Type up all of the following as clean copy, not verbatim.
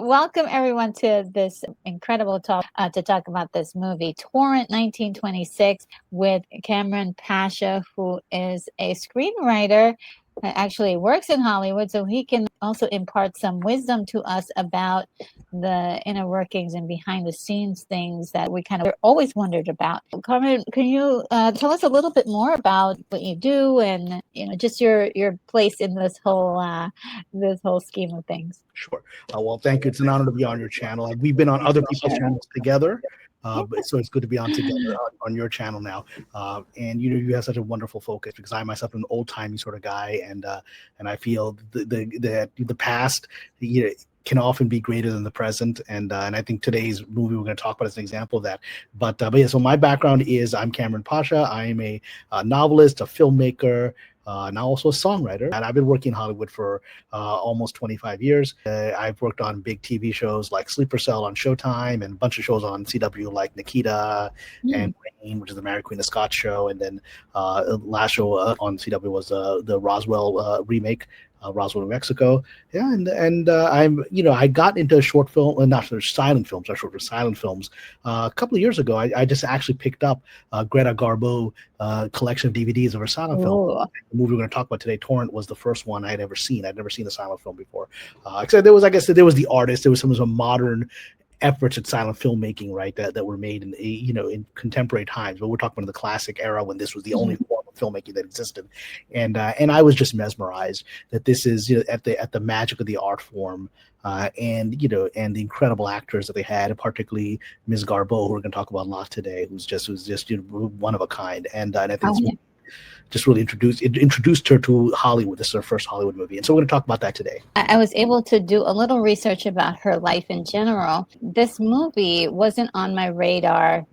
Welcome everyone to this incredible talk to talk about this movie, Torrent 1926, with Kamran Pasha, who is a screenwriter, actually works in Hollywood, so he can also impart some wisdom to us about the inner workings and behind the scenes things that we kind of always wondered about. Carmen, can you tell us a little bit more about what you do and just your place in this whole scheme of things? Sure. Well, thank you. It's an honor to be on your channel. We've been on other people's channels together, so it's good to be on together on your channel now. And you have such a wonderful focus because I myself am an old timey sort of guy, and I feel the past can often be greater than the present, and I think today's movie we're going to talk about is an example of that. But yeah, so my background is I'm Kamran Pasha. I am a novelist, a filmmaker. And also a songwriter. And I've been working in Hollywood for almost 25 years. I've worked on big TV shows like Sleeper Cell on Showtime and a bunch of shows on CW like Nikita and Rain, which is the Mary Queen of Scots show. And then last show on CW was the Roswell remake. Roswell, New Mexico. Yeah, and I got into short film, not silent films, silent films. A couple of years ago, I just actually picked up Greta Garbo collection of DVDs of her silent film. The movie we're going to talk about today, Torrent, was the first one I had ever seen. I'd never seen a silent film before. Except there was the artist, there was some modern efforts at silent filmmaking, right, that were made in contemporary times, but we're talking about the classic era when this was the only form of filmmaking that existed, and I was just mesmerized that this is at the magic of the art form, and the incredible actors that they had, particularly Ms. Garbo, who we're going to talk about a lot today, who's just one of a kind, and I think just really introduced her to Hollywood. This is her first Hollywood movie. And so we're going to talk about that today. I was able to do a little research about her life in general. This movie wasn't on my radar.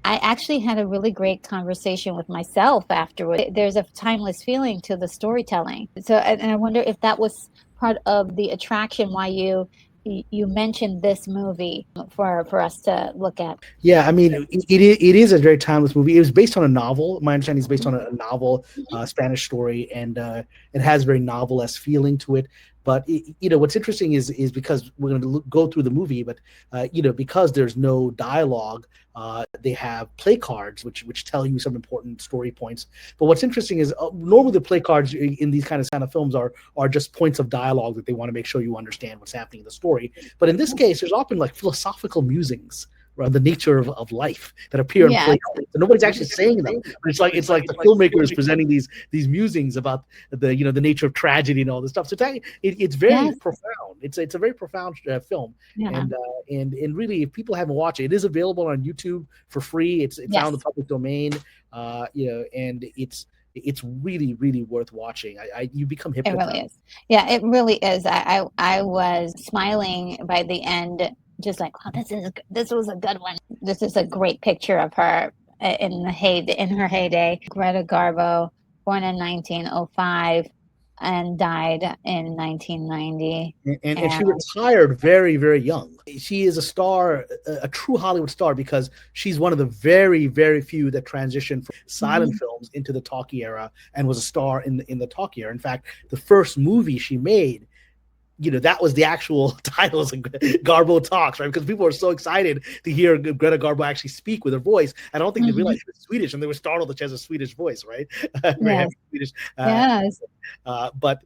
I actually had a really great conversation with myself afterwards. There's a timeless feeling to the storytelling. So, and I wonder if that was part of the attraction why you mentioned this movie for us to look at. Yeah, I mean, it is a very timeless movie. It was based on a novel. My understanding is based on a novel, Spanish story, and it has a very novel-esque feeling to it. But what's interesting is because we're going to go through the movie, but because there's no dialogue, they have play cards which tell you some important story points. But what's interesting is normally the play cards in these kind of films are just points of dialogue that they want to make sure you understand what's happening in the story. But in this case, there's often like philosophical musings around the nature of life that appear in play cards. So nobody's actually saying them. But it's like the filmmaker is presenting these musings about the nature of tragedy and all this stuff. So it's very profound. It's a very profound film. And really, if people haven't watched it, it is available on YouTube for free. It's out in the public domain. And it's really, really worth watching. You become hypnotized. It really is. Yeah, it really is. I was smiling by the end, just like, wow, this was a good one. This is a great picture of her in her heyday. Greta Garbo, born in 1905 and died in 1990. And she retired very, very young. She is a star, a true Hollywood star, because she's one of the very, very few that transitioned from silent films into the talkie era and was a star in the talkie era. In fact, the first movie she made, that was the actual title, Garbo Talks, right? Because people were so excited to hear Greta Garbo actually speak with her voice. I don't think they realized she was Swedish, and they were startled that she has a Swedish voice, right? Yes. Swedish. Yes. But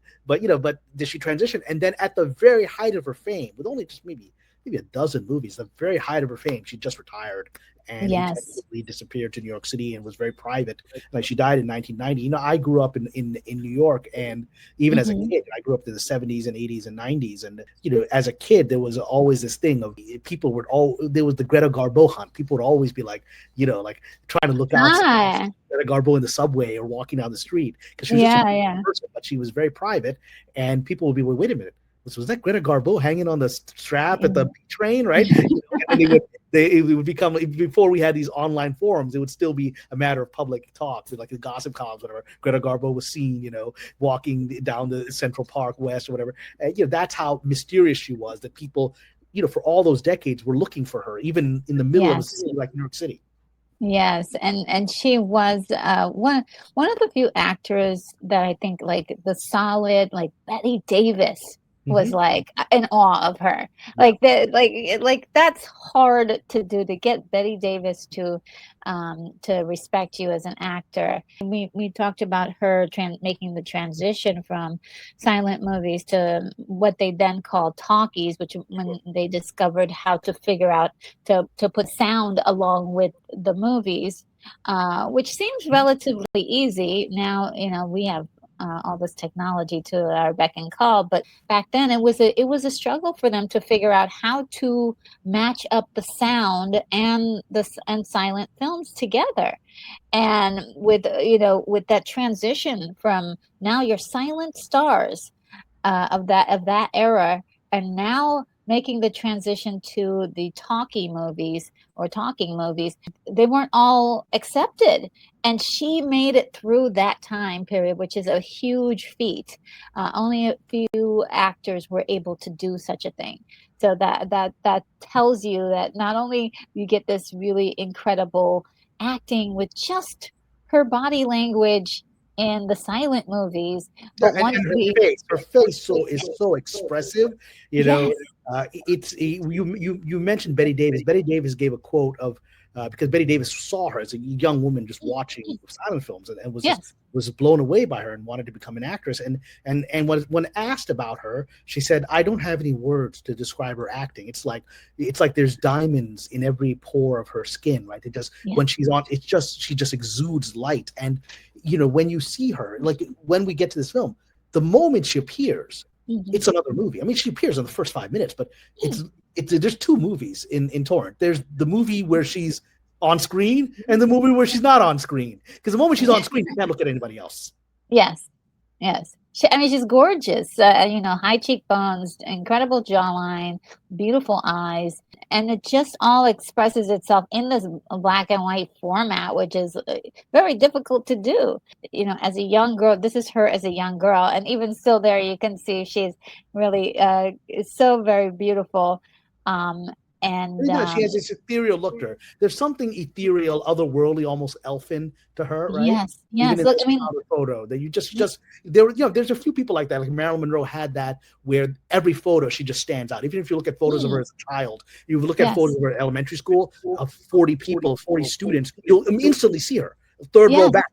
did she transition? And then at the very height of her fame, with only just maybe a dozen movies, the very height of her fame, she just retired and disappeared to New York City and was very private. Like, she died in 1990. I grew up in New York, and even as a kid, I grew up in the 70s and 80s and 90s. And as a kid, there was always this thing of there was the Greta Garbo hunt. People would always be like, like trying to look out Greta Garbo in the subway or walking down the street, because she was just a person, but she was very private, and people would be, well, wait a minute, was that Greta Garbo hanging on the strap at the train, right? And it would become, before we had these online forums, it would still be a matter of public talk, like the gossip columns, whatever. Greta Garbo was seen, walking down the Central Park West or whatever. That's how mysterious she was, that people, for all those decades were looking for her, even in the middle of a city like New York City. Yes, and she was one of the few actors that I think, like, the solid, like Betty Davis was Mhm. like in awe of her. Yeah. Like that's hard to do, to get Betty Davis to respect you as an actor. We talked about her making the transition from silent movies to what they then called talkies, which when they discovered how to figure out to put sound along with the movies, which seems relatively easy now. We have all this technology to our beck and call, but back then it was a struggle for them to figure out how to match up the sound and silent films together. And with that transition from now you're silent stars of that era, and now making the transition to the talking movies, they weren't all accepted. And she made it through that time period, which is a huge feat. Only a few actors were able to do such a thing. So that tells you that not only you get this really incredible acting with just her body language in the silent movies, Yeah, but once and we her face is so expressive. You know, Yes. you mentioned Betty Davis. Betty Davis gave a quote of because Betty Davis saw her as a young woman just watching silent films and was just Yes. was blown away by her and wanted to become an actress. And when asked about her, she said, "I don't have any words to describe her acting. It's like there's diamonds in every pore of her skin, right? It just Yeah. when she's on, she just exudes light. And when you see her, like when we get to this film, the moment she appears, Mhm. it's another movie. I mean, she appears in the first 5 minutes, but Hmm. it's there's two movies in Torrent. There's the movie where she's on screen and the movie where she's not on screen. Because the moment she's on screen, you can't look at anybody else. Yes. Yes. She's gorgeous. High cheekbones, incredible jawline, beautiful eyes, and it just all expresses itself in this black and white format, which is very difficult to do. As a young girl, this is her as a young girl, and even still, there you can see she's really is so very beautiful. Um, and She has this ethereal look to her. There's something ethereal, otherworldly, almost elfin to her, right? Yes, Even yes. in Look, this I mean, childhood photo, that you y- just there were, there's a few people like that. Like Marilyn Monroe had that, where every photo she just stands out. Even if you look at photos of her mm, as a child, you look at photos yes, of her at elementary school of 40 people, 40 students, you'll instantly see her. Third row yes, back,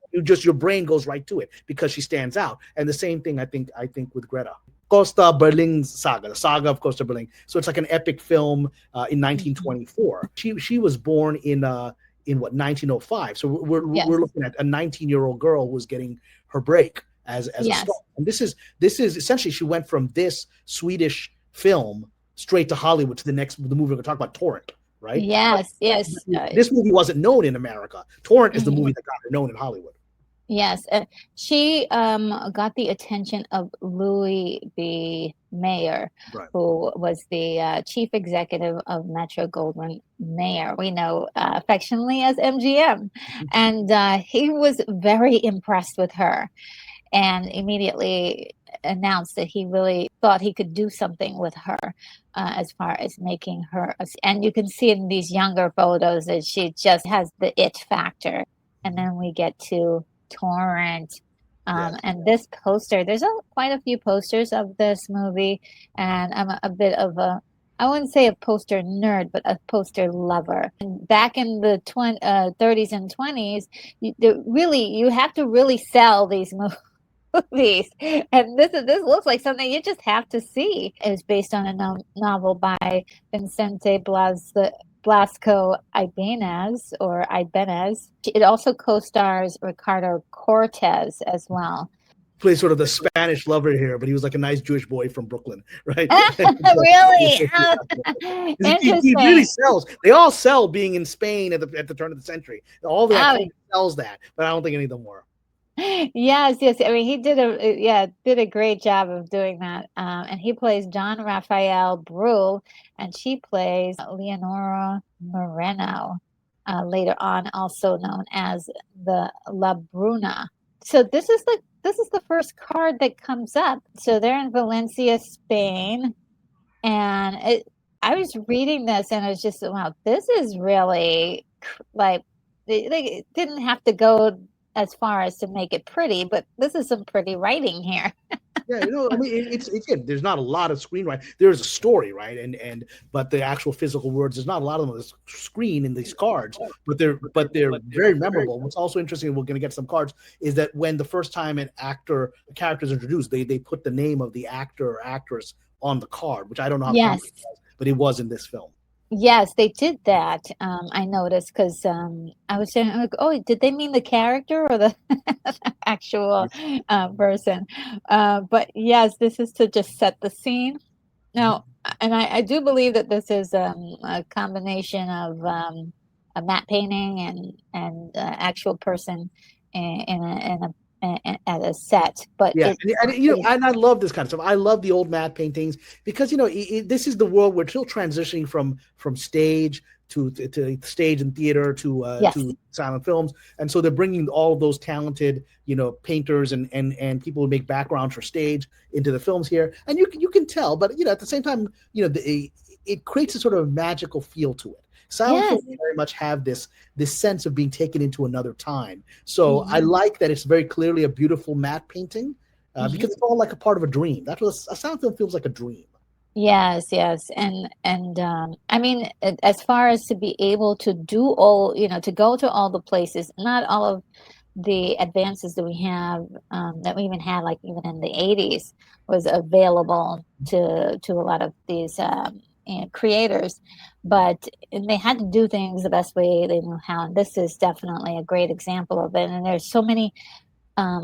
your brain goes right to it because she stands out. And the same thing I think with Greta. Costa Berling's saga, the saga of Costa Berling. So it's like an epic film in mhm, 1924. She was born in what 1905. So we're yes, looking at a 19-year-old girl who was getting her break as a star. yes. And this is essentially, she went from this Swedish film straight to Hollywood to the movie we're going to talk about, Torrent, right? But Yes, yes, this movie wasn't known in America. Torrent is the mhm, movie that got her known in Hollywood. yes. She got the attention of Louis B. Mayer, Right. who was the chief executive of Metro Goldwyn Mayer. We know affectionately as MGM, and he was very impressed with her, and immediately announced that he really thought he could do something with her as far as making her. And you can see in these younger photos that she just has the it factor. And then we get to Torrent. Yes. And this poster, there's quite a few posters of this movie, and I'm a bit of I wouldn't say a poster nerd, but a poster lover. And back in the 30s and 20s, you have to really sell these movies. And this looks like something you just have to see. It was based on a novel by Vicente Blasco Ibanez. It also co-stars Ricardo Cortez as well. Plays sort of the Spanish lover here, but he was like a nice Jewish boy from Brooklyn, right? Really? He really Interesting. sells. They all sell being in Spain at the turn of the century. All the Oh, iconic sells that, but I don't think any of them were. yes, yes. I mean, he did a great job of doing that. And he plays John Raphael Brule, and she plays Leonora Moreno, later on also known as the La Bruna. So this is the first card that comes up. So they're in Valencia, Spain, and I was reading this and I was just, wow, this is really like they didn't have to go as far as to make it pretty, but this is some pretty writing here. Yeah, I mean, it's there's not a lot of screenwriting. There's a story, right? But the actual physical words, there's not a lot of them on the screen in these cards, but they're very memorable. What's also interesting, we're going to get some cards, is that when the first time a character is introduced, they put the name of the actor or actress on the card, which I don't know how common it was, but it was in this film. Yes, they did that. I noticed because I was saying, like, oh, did they mean the character or the actual person? But yes, this is to just set the scene. Now, and I do believe that this is a combination of a matte painting and actual person at a set. But and I love this kind of stuff. I love the old matte paintings because this is the world we're still transitioning from stage to stage and theater to silent films, and so they're bringing all of those talented painters and people who make backgrounds for stage into the films here, and you can tell, but at the same time it creates a sort of magical feel to it. Silent films very much have this sense of being taken into another time. So I like that it's very clearly a beautiful matte painting because it's all like a part of a dream. That's what a silent film feels like, a dream. Yes, and I mean, as far as to be able to do all, to go to all the places, not all of the advances that we have, that we even had, like even in the 80s, was available to a lot of these creators, but they had to do things the best way they knew how, and this is definitely a great example of it. And there's so many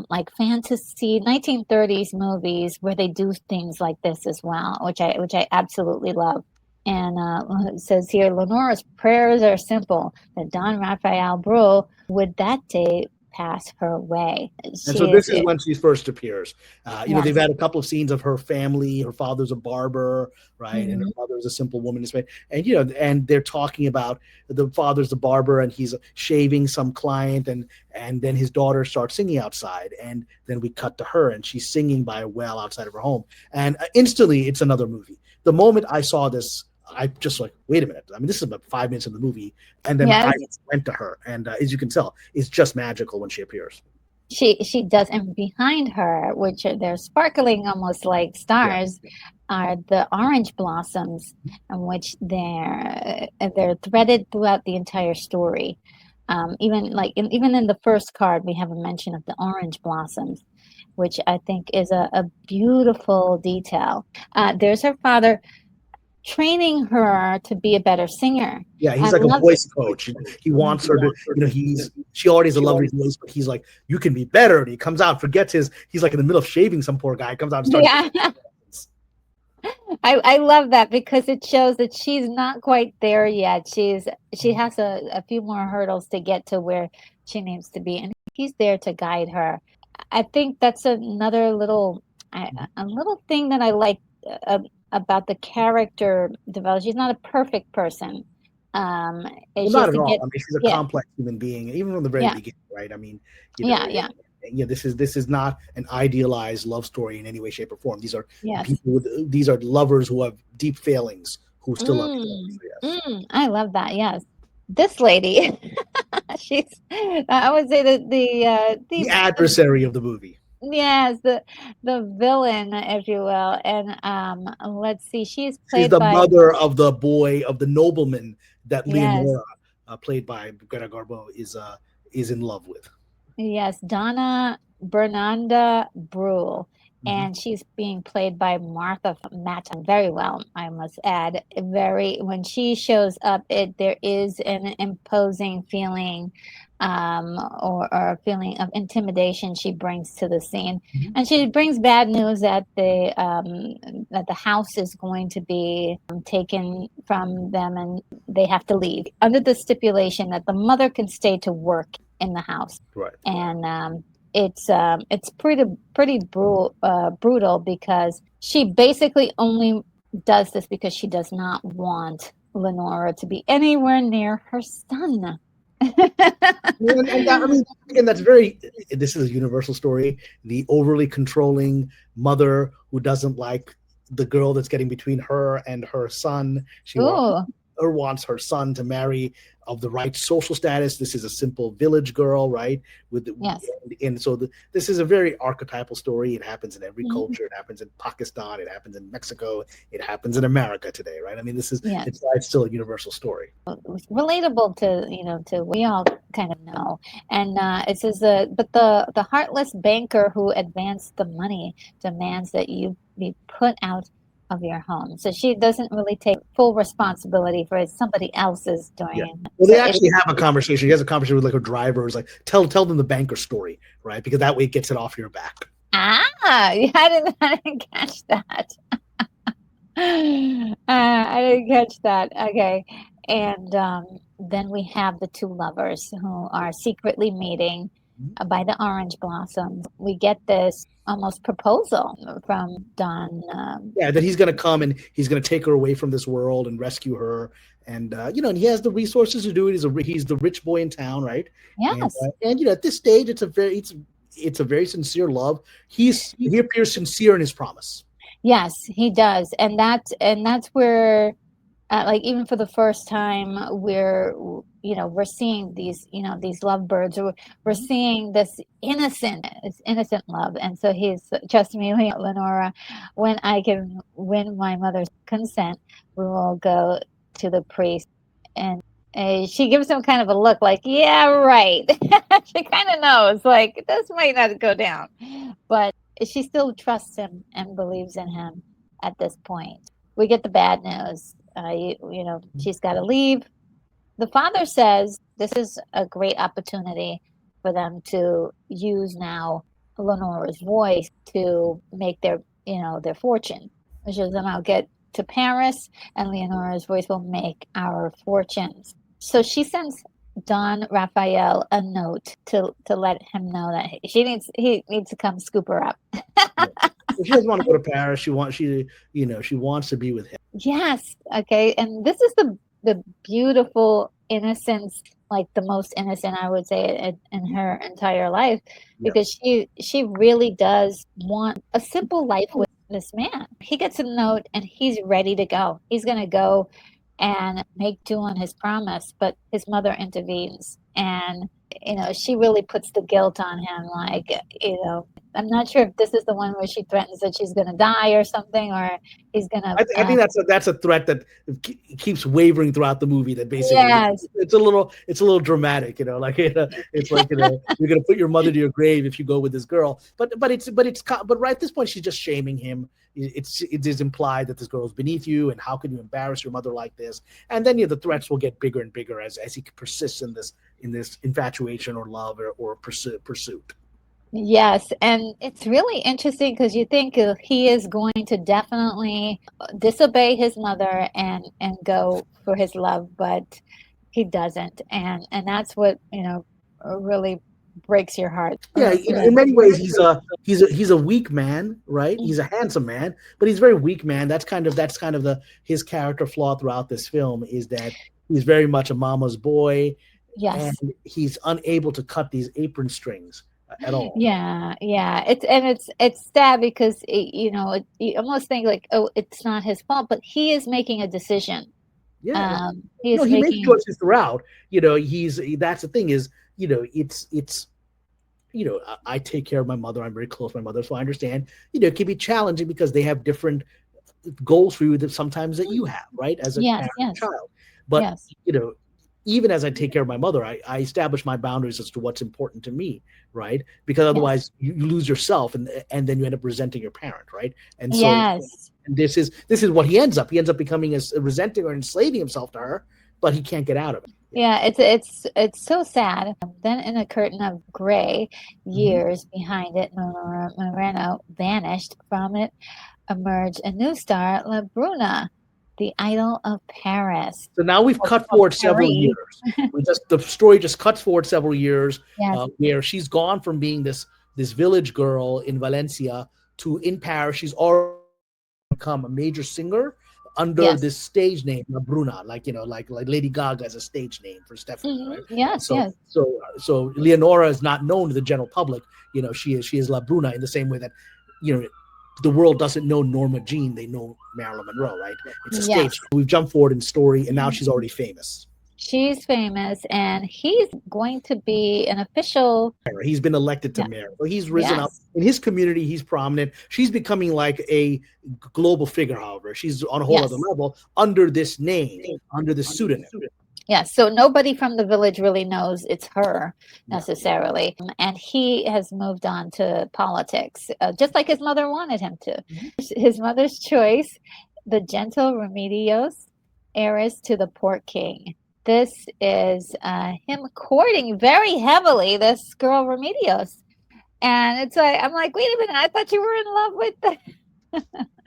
like fantasy 1930s movies where they do things like this as well, which I absolutely love. And it says here, Lenora's prayers are simple, that Don Raphael Bruhl would that day pass her way. And so this is when she first appears. They've had a couple of scenes of her family. Her father's a barber, right? And her mother's a simple woman. And they're talking about the father's a barber and he's shaving some client, and then his daughter starts singing outside, and then we cut to her and she's singing by a well outside of her home. And instantly it's another movie. The moment I saw this, I just like, wait a minute. I mean, this is about 5 minutes of the movie, and then I went to her, and as you can tell, it's just magical when she appears. She does, and behind her, which they're sparkling almost like stars, are the orange blossoms, in which they're threaded throughout the entire story. Even in the first card, we have a mention of the orange blossoms, which I think is a beautiful detail. There's her father training her to be a better singer. Yeah, he's like a voice coach. He wants her to, she already has a lovely voice, but he's like, you can be better. And he comes out, he's like in the middle of shaving some poor guy, comes out and starts. I love that because it shows that she's not quite there yet. She has a few more hurdles to get to where she needs to be, and he's there to guide her. I think that's another little thing that I like about the character development. She's not a perfect person. Not at all. I mean, she's a complex human being, even from the very beginning, right? I mean, this is not an idealized love story in any way, shape, or form. These are people these are lovers who have deep failings who still love each other. I love that. Yes, this lady, she's. I would say that the adversary of the movie. Yes, the villain, if you will. And let's see, she's the mother of the nobleman that Leonora, played by Greta Garbo, is in love with. Yes, Donna Bernanda Bruhl. And she's being played by Martha Matta very well, I must add. When she shows up, there is an imposing feeling, or a feeling of intimidation she brings to the scene, and she brings bad news that the house is going to be taken from them, and they have to leave under the stipulation that the mother can stay to work in the house. Right. And it's pretty brutal because she basically only does this because she does not want Lenora to be anywhere near her son. That's very. This is a universal story. The overly controlling mother who doesn't like the girl that's getting between her and her son. She wants her son to marry of the right social status. This is a simple village girl, right? Yes. And so this is a very archetypal story. It happens in every Mhm. culture. It happens in Pakistan. It happens in Mexico. It happens in America today, right? I mean, Yes. it's still a universal story. Relatable to we all kind of know. And it says but the heartless banker who advanced the money demands that you be put out of your home. So she doesn't really take full responsibility for it. Somebody else is Yeah. doing. Well, So they actually have a conversation. He has a conversation with like a driver. Who's like, tell them the banker story, right? Because that way it gets it off your back. I didn't catch that. I didn't catch that. Okay. And then we have the two lovers who are secretly meeting by the orange blossoms. We get this almost proposal from Don. Yeah, that he's going to come and he's going to take her away from this world and rescue her. And and he has the resources to do it. He's the rich boy in town, right? Yes. And at this stage, it's a very sincere love. He appears sincere in his promise. Yes, he does, and that's where, like even for the first time, we're seeing these lovebirds. We're seeing this innocent love, and so he's trust me, Lenora. When I can win my mother's consent, we will go to the priest, and she gives him kind of a look, like, yeah, right. She kind of knows, like this might not go down, but she still trusts him and believes in him at this point. We get the bad news. She's got to leave. The father says this is a great opportunity for them to use now Lenora's voice to make their fortune. Which is, then I'll get to Paris and Leonora's voice will make our fortunes. So she sends Don Raphael a note to let him know that he needs to come scoop her up. She doesn't want to go to Paris. She wants to be with him. Yes. Okay. And this is the beautiful innocence, like the most innocent, I would say, in her entire life, because she really does want a simple life with this man. He gets a note and he's ready to go. He's going to go and make do on his promise, but his mother intervenes, and she really puts the guilt on him. Like, I'm not sure if this is the one where she threatens that she's going to die or something, or he's going to. I think that's a threat that keeps wavering throughout the movie. That basically, it's a little dramatic, like it's like you're going to put your mother to your grave if you go with this girl. But right at this point, she's just shaming him. It is implied that this girl is beneath you, and how can you embarrass your mother like this? And then the threats will get bigger and bigger as he persists in this infatuation or love or pursuit. Yes, and it's really interesting because you think he is going to definitely disobey his mother and go for his love, but he doesn't, and that's what really breaks your heart. Yeah, in many ways, he's a weak man, right? He's a handsome man, but he's a very weak man. That's kind of his character flaw throughout this film, is that he's very much a mama's boy, and he's unable to cut these apron strings at all. Yeah. It's sad because you almost think like, oh, it's not his fault, but he is making a decision. Yeah, he makes choices throughout. That's the thing is, it's I take care of my mother. I'm very close to my mother, so I understand. It can be challenging because they have different goals for you that sometimes that you have, right, as a parent and child. But even as I take care of my mother, I establish my boundaries as to what's important to me, right? Because otherwise you lose yourself, and then you end up resenting your parent, right? And so and this is what he ends up. He ends up becoming resenting or enslaving himself to her, but he can't get out of it. Yeah, it's so sad. Then in a curtain of gray, years behind it, Moreno vanished. From it emerged a new star, La Bruna, the idol of Paris. So now we've cut forward several years. The story just cuts forward several years, where she's gone from being this village girl in Valencia to in Paris. She's already become a major singer under this stage name, La Bruna, like Lady Gaga as a stage name for Stephanie, right? Yes, So Leonora is not known to the general public. She is La Bruna in the same way that, the world doesn't know Norma Jean, they know Marilyn Monroe, right? It's a stage. We've jumped forward in story, and now she's already famous. She's famous, and he's going to be an official. He's been elected to Yeah. mayor. So he's risen up Yes. in his community. He's prominent. She's becoming like a global figure. However, she's on a whole other Yes. level under this name, under this pseudonym. Yeah, so nobody from the village really knows it's her necessarily. And he has moved on to politics, just like his mother wanted him to. His mother's choice, the gentle Remedios, heiress to the Port King. This is him courting very heavily this girl Remedios. And it's like, I'm like, wait a minute, I thought you were in love with the.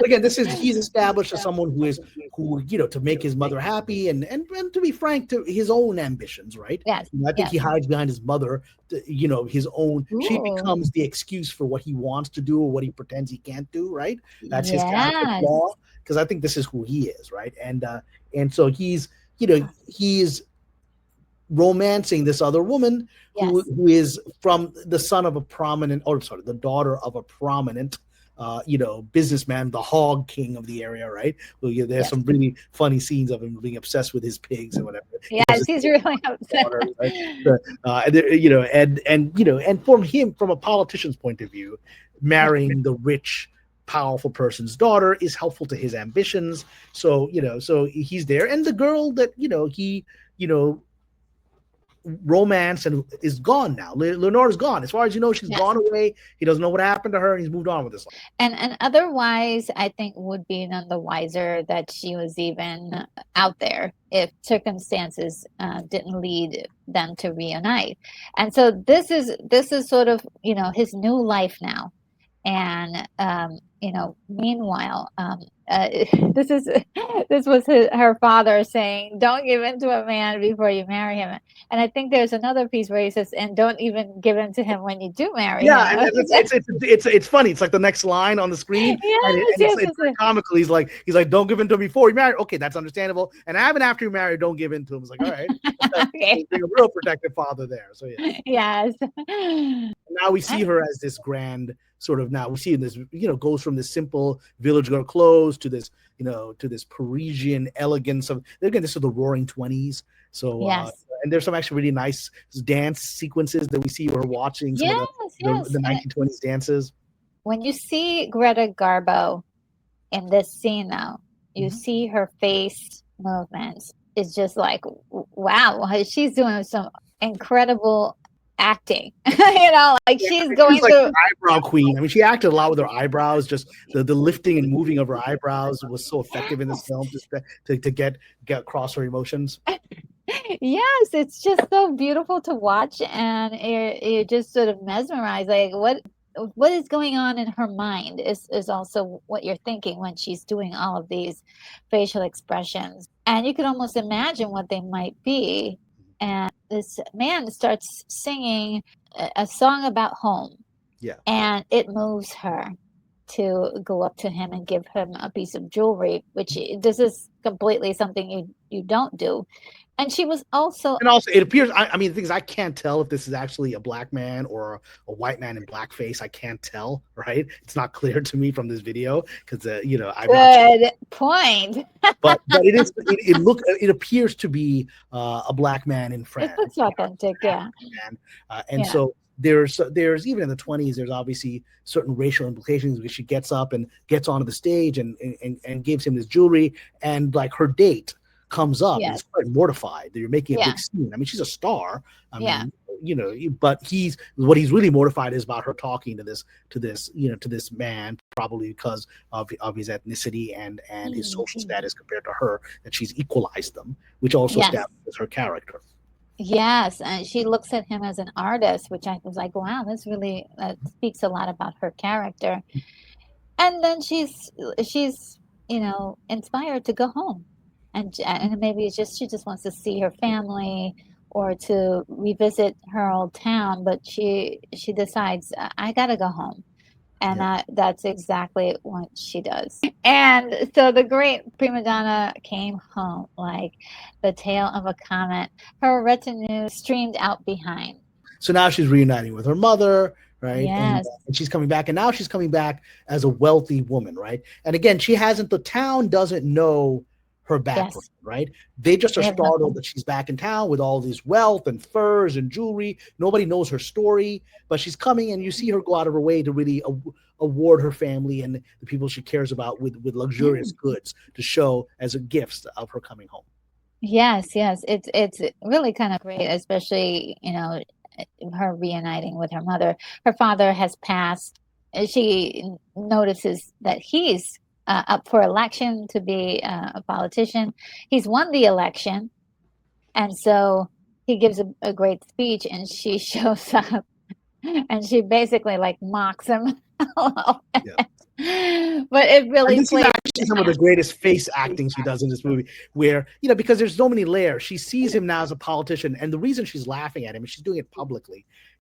Again, he's established as someone who to make his mother happy and to be frank, to his own ambitions, right? Yes. I think he hides behind his mother, his own. Ooh. She becomes the excuse for what he wants to do or what he pretends he can't do, right? That's his character flaw, because I think this is who he is, right? And so he's romancing this other woman who is from the the daughter of a prominent businessman, the hog king of the area, right? Well, there's some really funny scenes of him being obsessed with his pigs and whatever. Yes, he's really upset. Daughter, right? And from a politician's point of view, marrying the rich, powerful person's daughter is helpful to his ambitions. So he's there, and the girl that he romance and is gone now. Lenore's gone. As far as she's gone away. He doesn't know what happened to her, and he's moved on with his life. And otherwise, I think would be none the wiser that she was even out there if circumstances didn't lead them to reunite. And so this is sort of his new life now. And meanwhile, this was her father saying, "Don't give in to a man before you marry him." And I think there's another piece where he says, "And don't even give in to him when you do marry him." Yeah, and it's funny. It's like the next line on the screen. It's very comical. He's like, "Don't give in to him before you marry." Okay, that's understandable. And even after you marry, don't give in to him. It's like, all right, okay. Being a real protective father there. So yeah. Yes. Now we see her as this grand sort of. Now we see this, goes from this simple village girl clothes to this, to this Parisian elegance of. Again, this is the Roaring 20s. So and there's some actually really nice dance sequences that we see her watching. Some of the 1920s dances. When you see Greta Garbo in this scene, though, you see her face movements. It's just like, wow, she's doing some incredible acting. She's going like to eyebrow queen. I mean, she acted a lot with her eyebrows. Just the lifting and moving of her eyebrows was so effective in this film, just to get across her emotions. Yes, it's just so beautiful to watch, and you're just sort of mesmerized. Like what is going on in her mind is also what you're thinking when she's doing all of these facial expressions, and you can almost imagine what they might be. And this man starts singing a song about home. Yeah. And it moves her to go up to him and give him a piece of jewelry, which this is completely something you don't do. And she was also... And also, it appears, I mean, the thing is, I can't tell if this is actually a black man or a white man in blackface. I can't tell, right? It's not clear to me from this video because, I'm Good point. but it appears to be a black man in France. It looks authentic, yeah. So there's even in the 20s, there's obviously certain racial implications because she gets up and gets onto the stage and gives him this jewelry, and like her date comes up. He's quite mortified that you're making a big scene. I mean, she's a star. I mean, but he's really mortified is about her talking to this man, probably because of his ethnicity and his social status compared to her, that she's equalized them, which also establishes her character. Yes, and she looks at him as an artist, which I was like, wow, this really speaks a lot about her character. And then she's inspired to go home. And maybe it's just she just wants to see her family or to revisit her old town, but she decides I gotta go home, and that's exactly what she does. And so the great prima donna came home like the tail of a comet. Her retinue streamed out behind. So now she's reuniting with her mother, right? Yes. And she's coming back, and now she's coming back as a wealthy woman, right? And again, the town doesn't know her background, Yes. right? They just are We have startled nothing. that she's back in town with all this wealth and furs and jewelry. Nobody knows her story, but she's coming, and you see her go out of her way to really award her family and the people she cares about with luxurious goods to show as a gifts of her coming home. Yes, yes. It's really kind of great, especially, her reuniting with her mother. Her father has passed. She notices that he's up for election to be a politician. He's won the election, and so he gives a great speech, and she shows up, and she basically like mocks him. Yeah. But it And really this is plays. actually some of the greatest face acting she does in this movie, where, because there's so many layers. She sees him now as a politician, and the reason she's laughing at him, and she's doing it publicly,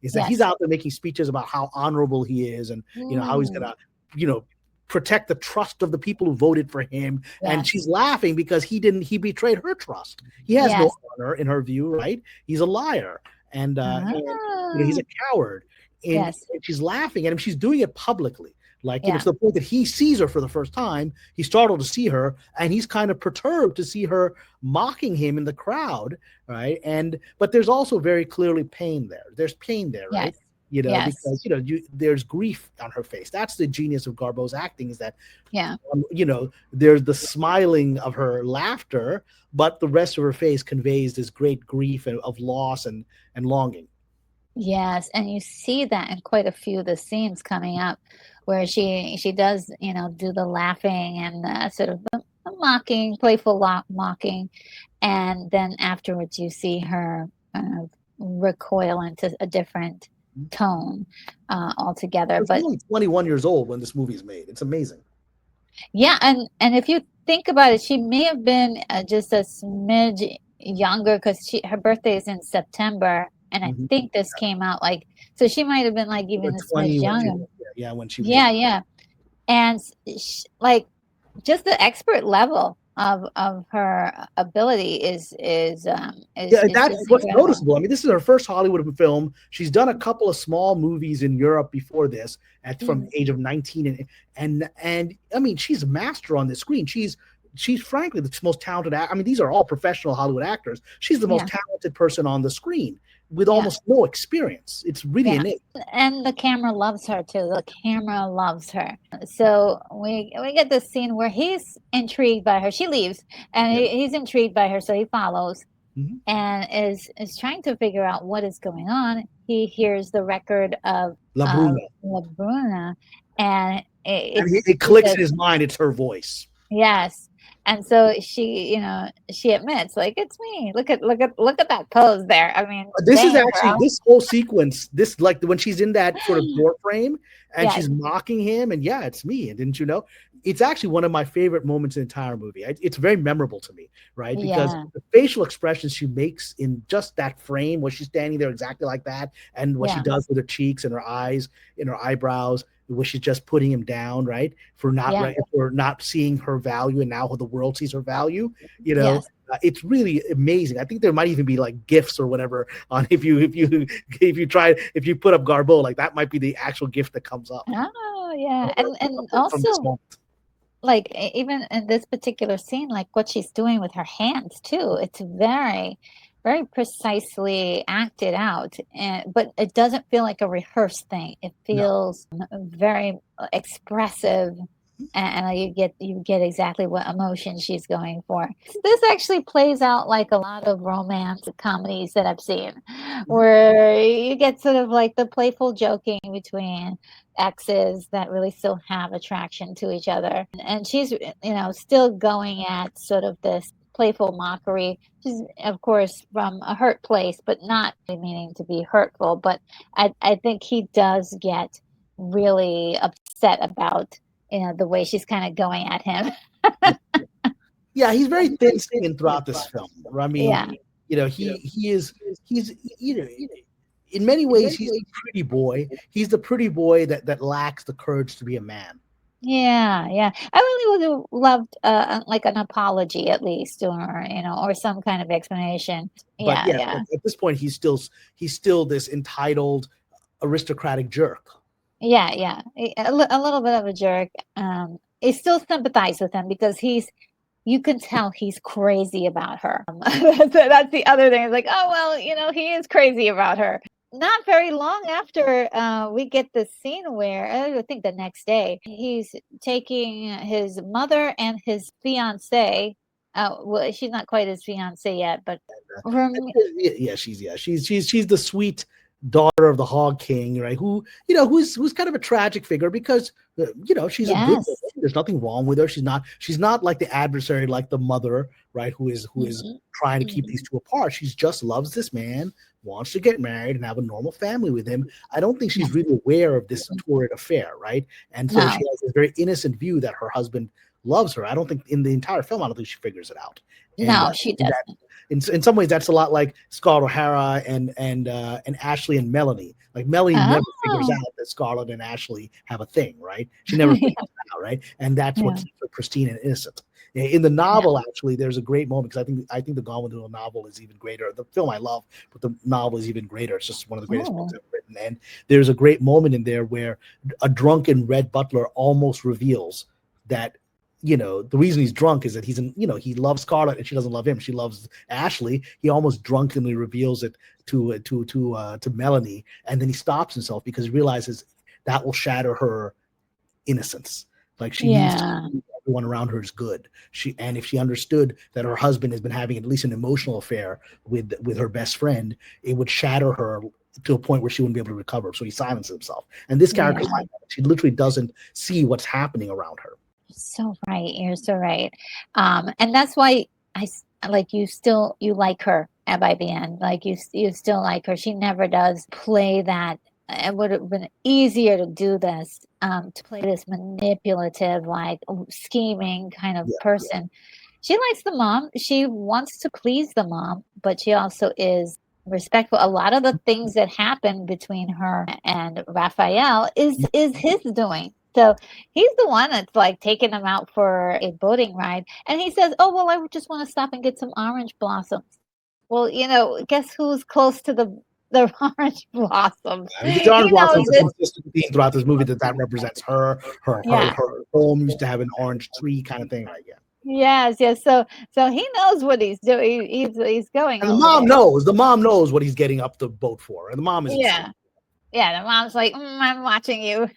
is that he's Yes. out there making speeches about how honorable he is, and how he's gonna, protect the trust of the people who voted for him. And Yes. she's laughing because he betrayed her trust. He has no Yes. honor in her view, right? He's a liar, and he's Ah. a coward. And Yes. she's laughing at him. She's doing it publicly. Like, Yeah. to the point that he sees her for the first time. He's startled to see her, and he's kind of perturbed to see her mocking him in the crowd, right? But there's also very clearly pain there. There's pain there, right? Yes. Because there's grief on her face. That's the genius of Garbo's acting, is that Yeah. there's the smiling of her laughter, but the rest of her face conveys this great grief of loss and longing. Yes, and you see that in quite a few of the scenes coming up where she does, do the laughing and sort of the mocking, playful mocking, and then afterwards you see her kind of recoil into a different tone altogether. She's But only 21 years old when this movie is made. It's amazing. yeah, and if you think about it, she may have been just a smidge younger because her birthday is in September, and I think this came out so she might have been like even a smidge 20 younger. when she Yeah, yeah, and just the expert level of her ability is that's just what's incredible. noticeable. I mean, this is her first Hollywood film. She's done a couple of small movies in Europe before this, from the age of 19, and I mean, she's a master on the screen. She's frankly the most talented. I mean, these are all professional Hollywood actors. She's the most talented person on the screen with almost no experience. It's really innate. And the camera loves her too. The camera loves her. So we get this scene where he's intrigued by her. She leaves, and he's intrigued by her, so he follows and is trying to figure out what is going on. He hears the record of La Bruna. La Bruna, and it clicks in his mind. It's her voice. Yes. And so she admits, like, it's me. Look at that pose there. I mean, this is actually this whole sequence. This, like, when she's in that sort of door frame and she's mocking him, and it's me. And didn't you know? It's actually one of my favorite moments in the entire movie. It's very memorable to me, right? Because the facial expressions she makes in just that frame, where she's standing there exactly like that, and what she does with her cheeks and her eyes, and her eyebrows, where she's just putting him down, right? For not seeing her value, and now the world sees her value. It's really amazing. I think there might even be like GIFs or whatever on if you put up Garbo, like that might be the actual GIF that comes up. Oh yeah, and also, like, even in this particular scene, like what she's doing with her hands too, it's very, very precisely acted out, but it doesn't feel like a rehearsed thing. It feels very expressive, and you get exactly what emotion she's going for. This actually plays out like a lot of romance comedies that I've seen, where you get sort of like the playful joking between exes that really still have attraction to each other, and she's still going at sort of this playful mockery. She's, of course, from a hurt place, but not meaning to be hurtful. But I think he does get really upset about the way she's kind of going at him. He's very thin-skinned throughout this film. I mean, he's in many ways he's the pretty boy. He's the pretty boy that lacks the courage to be a man. Yeah. I really would have loved like an apology at least, or some kind of explanation. But at this point, he's still this entitled, aristocratic jerk. Yeah. A little bit of a jerk. I still sympathize with him because he's you can tell he's crazy about her. That's the other thing. It's like, oh, well, he is crazy about her. Not very long after we get the scene where I think the next day he's taking his mother and his fiance. Well, she's not quite his fiance yet, but she's the sweet daughter of the Hog King, right? Who's kind of a tragic figure because she's a good woman. There's nothing wrong with her. She's not like the adversary, like the mother, right? Who is trying to keep these two apart. She just loves this man, wants to get married and have a normal family with him. I don't think she's really aware of this torrid affair, right? And so she has this very innocent view that her husband loves her. I don't think in the entire film, I don't think she figures it out. No, she doesn't. In some ways, that's a lot like Scarlett O'Hara and Ashley and Melanie. Like Melanie never figures out that Scarlett and Ashley have a thing, right? She never figures it out, right? And that's what keeps her pristine and innocent. In the novel, actually, there's a great moment because I think the Gone with the Wind novel is even greater. The film I love, but the novel is even greater. It's just one of the greatest books ever written. And there's a great moment in there where a drunken Red Butler almost reveals that the reason he's drunk is that he loves Scarlett and she doesn't love him. She loves Ashley. He almost drunkenly reveals it to Melanie, and then he stops himself because he realizes that will shatter her innocence. Like she needs to believe everyone around her is good. And if she understood that her husband has been having at least an emotional affair with her best friend, it would shatter her to a point where she wouldn't be able to recover. So he silences himself. And this character, she literally doesn't see what's happening around her. So right. You're so right. And that's why I like you like her by the end. Like you still like her. She never does play that. It would have been easier to do this, to play this manipulative, like scheming kind of person. She likes the mom. She wants to please the mom, but she also is respectful. A lot of the things that happen between her and Raphael is his doing. So he's the one that's like taking him out for a boating ride. And he says, oh, well, I just want to stop and get some orange blossoms. Well, guess who's close to the orange blossoms? I mean, the orange blossoms is a consistent theme throughout this movie that represents her home used to have an orange tree kind of thing, right? Yes. So he knows what he's doing. He's going. And the mom knows. The mom knows what he's getting up the boat for, and the mom is Yeah, the mom's like, I'm watching you.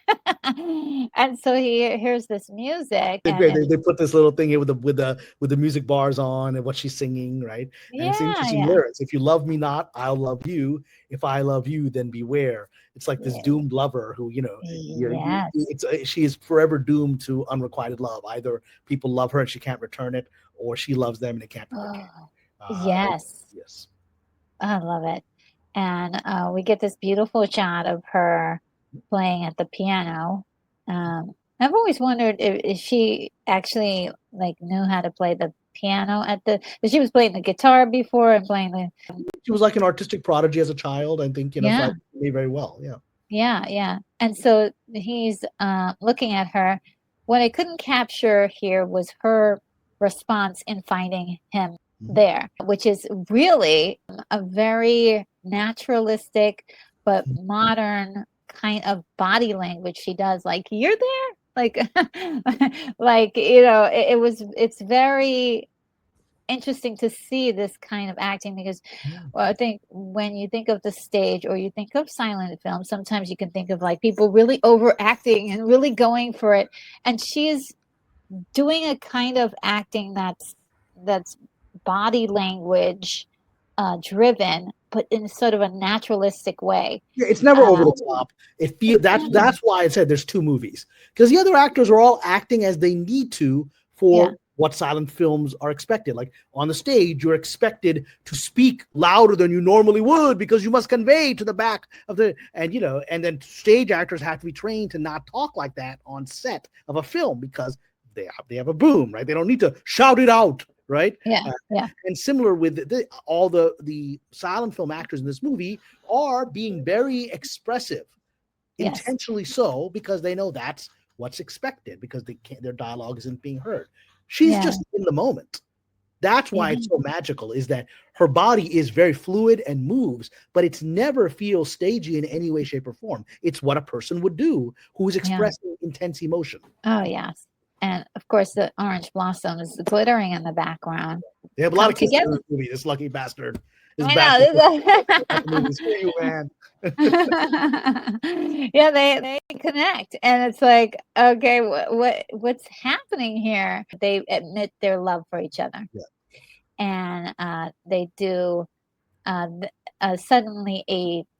And so he hears this music. They put this little thing here with the music bars on and what she's singing, right? And it's interesting lyrics. If you love me not, I'll love you. If I love you, then beware. It's like this doomed lover who, she is forever doomed to unrequited love. Either people love her and she can't return it, or she loves them and it can't be returned. Yes. I love it. And we get this beautiful shot of her playing at the piano. I've always wondered if she actually knew how to play the piano she was playing the guitar before and playing the. She was like an artistic prodigy as a child. I think played very well. Yeah. And so he's looking at her. What I couldn't capture here was her response in finding him there, which is really a very naturalistic but modern kind of body language she does. Like, you're there, it's very interesting to see this kind of acting because I think when you think of the stage or you think of silent film, sometimes you can think of like people really overacting and really going for it, and she's doing a kind of acting that's body language driven, but in sort of a naturalistic way. Yeah, it's never over the top. That's why I said there's two movies, because the other actors are all acting as they need to for what silent films are expected. Like on the stage, you're expected to speak louder than you normally would because you must convey to the back of and then stage actors have to be trained to not talk like that on set of a film because they have a boom, right? They don't need to shout it out. Right. And similar with all the silent film actors in this movie are being very expressive, intentionally so, because they know that's what's expected because their dialogue isn't being heard. She's just in the moment. That's why it's so magical, is that her body is very fluid and moves, but it's never feels stagey in any way, shape, or form. It's what a person would do who is expressing intense emotion. Oh, yes. and of course the orange blossoms glittering in the background. They have a lot of Come kisses in together. this movie. This lucky bastard. This I bastard. know. Screw you, man. Yeah, they connect, and it's like, okay, what's happening here? They admit their love for each other, Yeah. and they do. Suddenly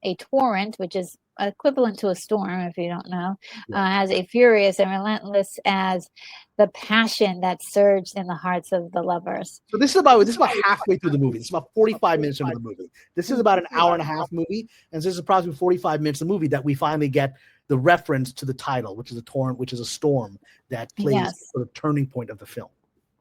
a torrent, which is equivalent to a storm, if you don't know, as a furious and relentless as the passion that surged in the hearts of the lovers. So this is about halfway through the movie. This is about 45 minutes into the movie. This is about an hour and a half movie, and this is approximately 45 minutes of the movie that we finally get the reference to the title, which is a torrent, which is a storm that plays the sort of turning point of the film.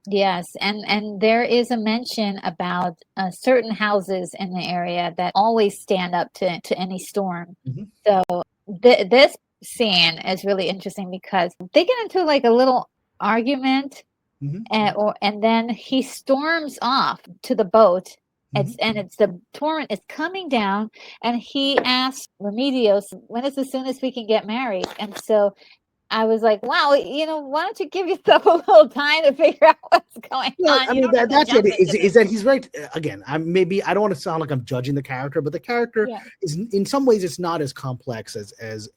Yes, and there is a mention about certain houses in the area that always stand up to any storm. Mm-hmm. So this scene is really interesting because they get into like a little argument, and then he storms off to the boat. It's the torrent is coming down, and he asks Remedios, "When is the soonest we can get married?" And so I was like, wow, why don't you give yourself a little time to figure out what's going on? I mean, that's it. Is that he's right? Again, I don't want to sound like I'm judging the character, but the character is, in some ways, it's not as complex as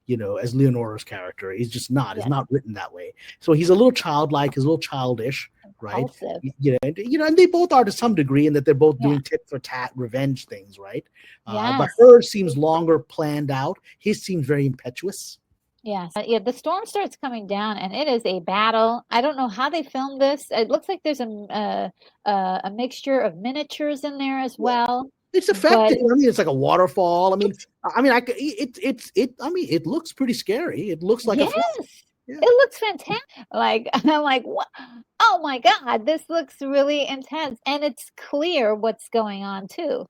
Leonora's character. He's just not. He's not written that way. So he's a little childlike. He's a little childish, right? And they both are to some degree, in that they're both doing tit for tat revenge things, right? But hers seems longer planned out. His seems very impetuous. Yes. The storm starts coming down, and it is a battle. I don't know how they filmed this. It looks like there's a mixture of miniatures in there as well. It's effective. I mean, it's like a waterfall. I mean, it looks pretty scary. It looks like it looks fantastic. Like, I'm like, what? Oh my God, this looks really intense, and it's clear what's going on too.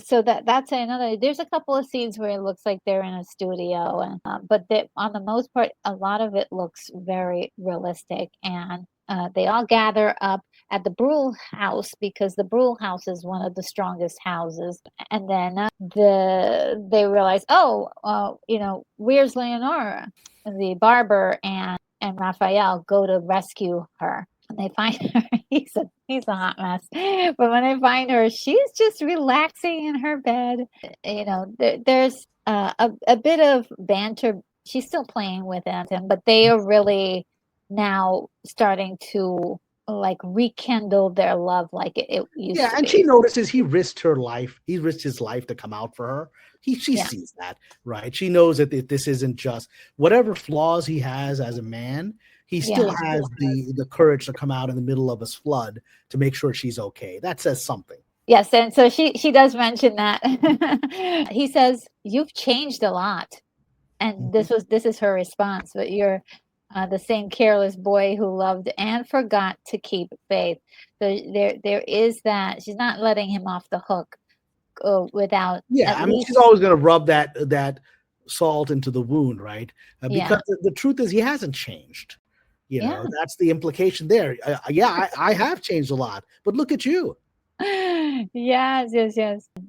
So that's another. There's a couple of scenes where it looks like they're in a studio, and but on the most part, a lot of it looks very realistic. And they all gather up at the Brule house, because the Brule house is one of the strongest houses. And then they realize, where's Leonora? The barber and Raphael go to rescue her. And they find her. He's a hot mess. But when they find her, she's just relaxing in her bed. There's a bit of banter. She's still playing with him, but they are really now starting to like rekindle their love like it used to be. And she notices he risked her life. He risked his life to come out for her. She sees that, right? She knows that this isn't just whatever flaws he has as a man. He still has the courage to come out in the middle of a flood to make sure she's okay. That says something. Yes, and so she does mention that. He says, "You've changed a lot," and this is her response. But you're the same careless boy who loved and forgot to keep faith. So there is that. She's not letting him off the hook without. Yeah, I mean, she's always going to rub that salt into the wound, right? Because the truth is, he hasn't changed. That's the implication there. I have changed a lot, but look at you. Yes.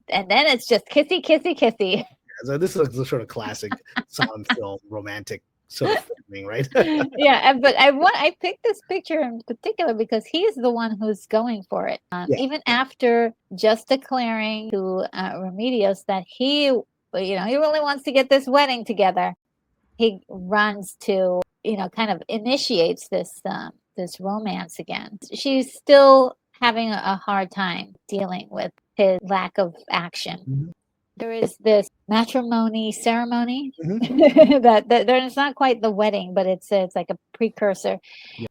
And then it's just kissy, kissy, kissy. So this is a sort of classic silent film romantic sort of thing, right? But I picked this picture in particular because he's the one who's going for it. Even after just declaring to Remedios that he really wants to get this wedding together, he runs to kind of initiates this romance again. She's still having a hard time dealing with his lack of action. Mm-hmm. There is this matrimony ceremony that it's not quite the wedding, but it's like a precursor.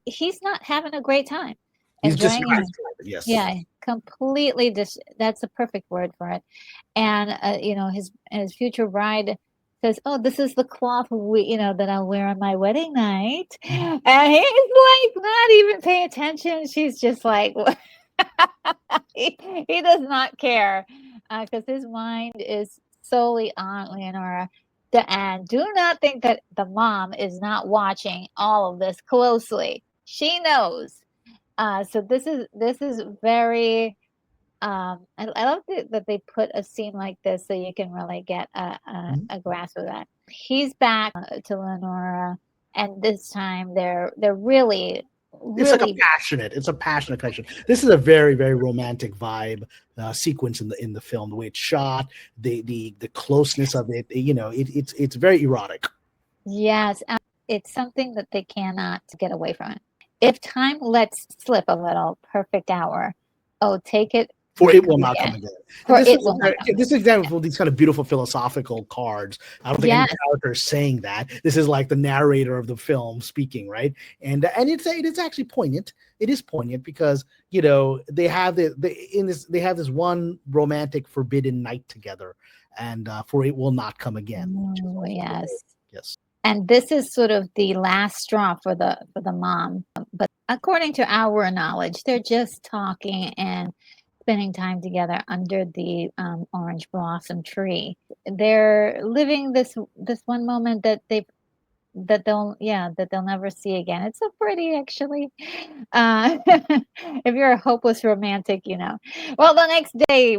He's not having a great time. He's just completely. That's a perfect word for it. And his future bride says, "Oh, this is the cloth that I'll wear on my wedding night," and he's like not even paying attention. She's just like, he does not care because his mind is solely on Leonora. And do not think that the mom is not watching all of this closely. She knows. So this is very. I love that they put a scene like this so you can really get a grasp of that. He's back to Leonora. and this time they're really It's like really it's a passionate connection. This is a very, very romantic vibe sequence in the film. The way it's shot, the closeness of it, it's very erotic. yes, it's something that they cannot get away from it. If time lets slip a little, perfect hour. Oh, take it. For Won't it will come not come again. again. For And it will not come this is example of these kind of beautiful philosophical cards. I don't think any Yes. character is saying that. This is like the narrator of the film speaking, right? And it's actually poignant. It is poignant because they have they have this one romantic forbidden night together, and for it will not come again. Oh, yes. Yes. And this is sort of the last straw for the mom. But according to our knowledge, they're just talking and spending time together under the orange blossom tree. They're living this one moment that they'll never see again. It's so pretty, actually. If you're a hopeless romantic, Well, the next day,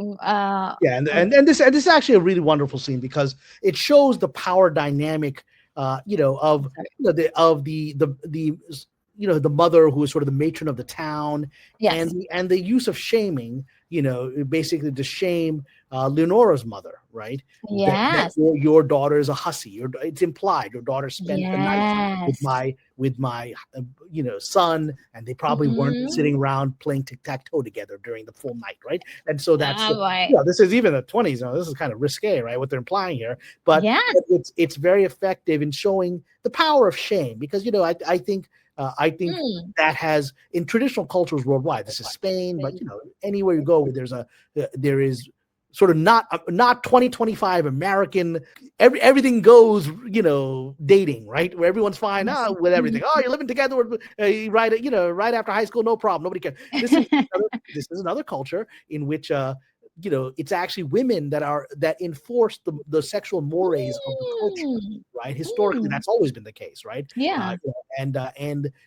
Yeah, and this is actually a really wonderful scene because it shows the power dynamic, of the mother who is sort of the matron of the town, yes, and the use of shaming, basically to shame Leonora's mother, right? That yes, your daughter is a hussy. It's implied your daughter spent the night with yes. my son, and they probably weren't Mhm. sitting around playing tic-tac-toe together during the full night, right? And so that's Oh, boy. this is even the 20s. This is kind of risque, right? What they're implying here, but Yes. it's very effective in showing the power of shame because I think Mm. that has in traditional cultures worldwide. This is Spain, but anywhere you go, there is sort of not 2025 American. Everything goes, dating, right? Where everyone's fine Yes. with everything. Mhm. Oh, you're living together with, right after high school, no problem. Nobody cares. This is another culture in which it's actually women that enforce the sexual mores of the culture, Mm. right? Historically, Mm. that's always been the case, right? Yeah. And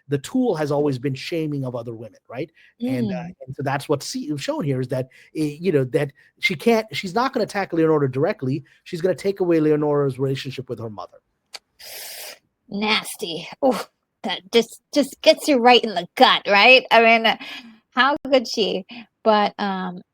the tool has always been shaming of other women, right? Mm. And so that's what's shown here is that that she's not going to attack Leonora directly. She's going to take away Leonora's relationship with her mother. Nasty. Oh, that just gets you right in the gut, right? I mean, how could she? But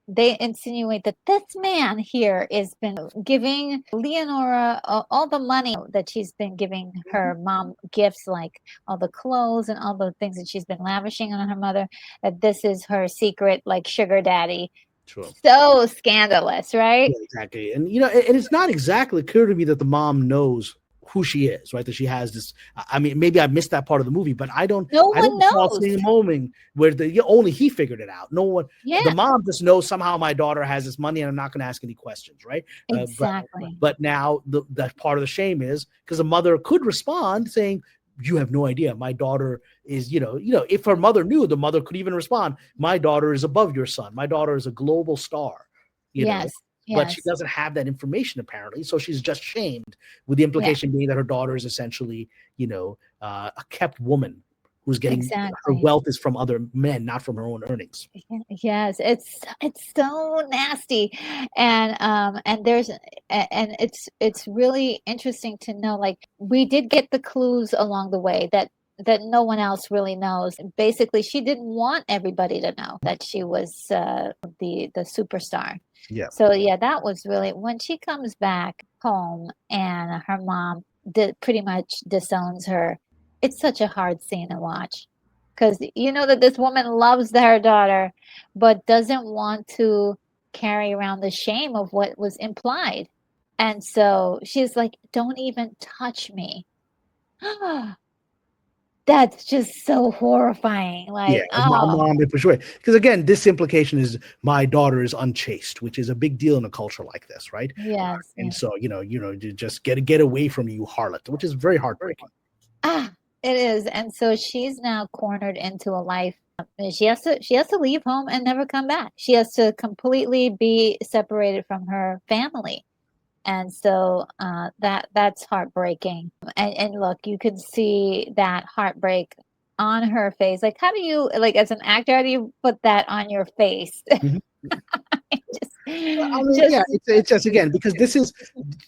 they insinuate that this man here has been giving Leonora all the money that she's been giving her mom gifts, like all the clothes and all the things that she's been lavishing on her mother. That this is her secret, like sugar daddy. True. So scandalous, right? Yeah, exactly. And it's not exactly clear to me that the mom knows who she is, right? That she has this. I mean, maybe I missed that part of the movie, but I don't. No I don't one recall knows. seeing a moment where only he figured it out. No one. The Yeah, mom just knows somehow my daughter has this money, and I'm not going to ask any questions, right? exactly. But now that part of the shame is because the mother could respond saying, "You have no idea. My daughter is, if her mother knew, the mother could even respond, my daughter is above your son. My daughter is a global star, Yes, but she yes, doesn't have that information apparently. So she's just shamed, with the yeah, implication being that her daughter is essentially, a kept woman who's getting her exactly. wealth is from other men, not from her own earnings. Yes, it's so nasty, and it's really interesting to know. Like we did get the clues along the way that no one else really knows. Basically, she didn't want everybody to know that she was the superstar. Yeah. So yeah, that was really when she comes back home and her mom pretty much disowns her. It's such a hard scene to watch because you know that this woman loves her daughter, but doesn't want to carry around the shame of what was implied. And so she's like, "Don't even touch me." That's just so horrifying. Yeah, Like, a oh, mom for sure. Because again, this implication is my daughter is unchaste, which is a big deal in a culture like this, right? yes, And yes. so you just get away from you, harlot, which is very heartbreaking. Ah, it is. And so she's now cornered into a life. She has to leave home and never come back. She has to completely be separated from her family. And so that's heartbreaking. And look, you can see that heartbreak on her face. Like how do you like as an actor, how do you put that on your face? Mhm. I mean, Just yeah, it's just again because this is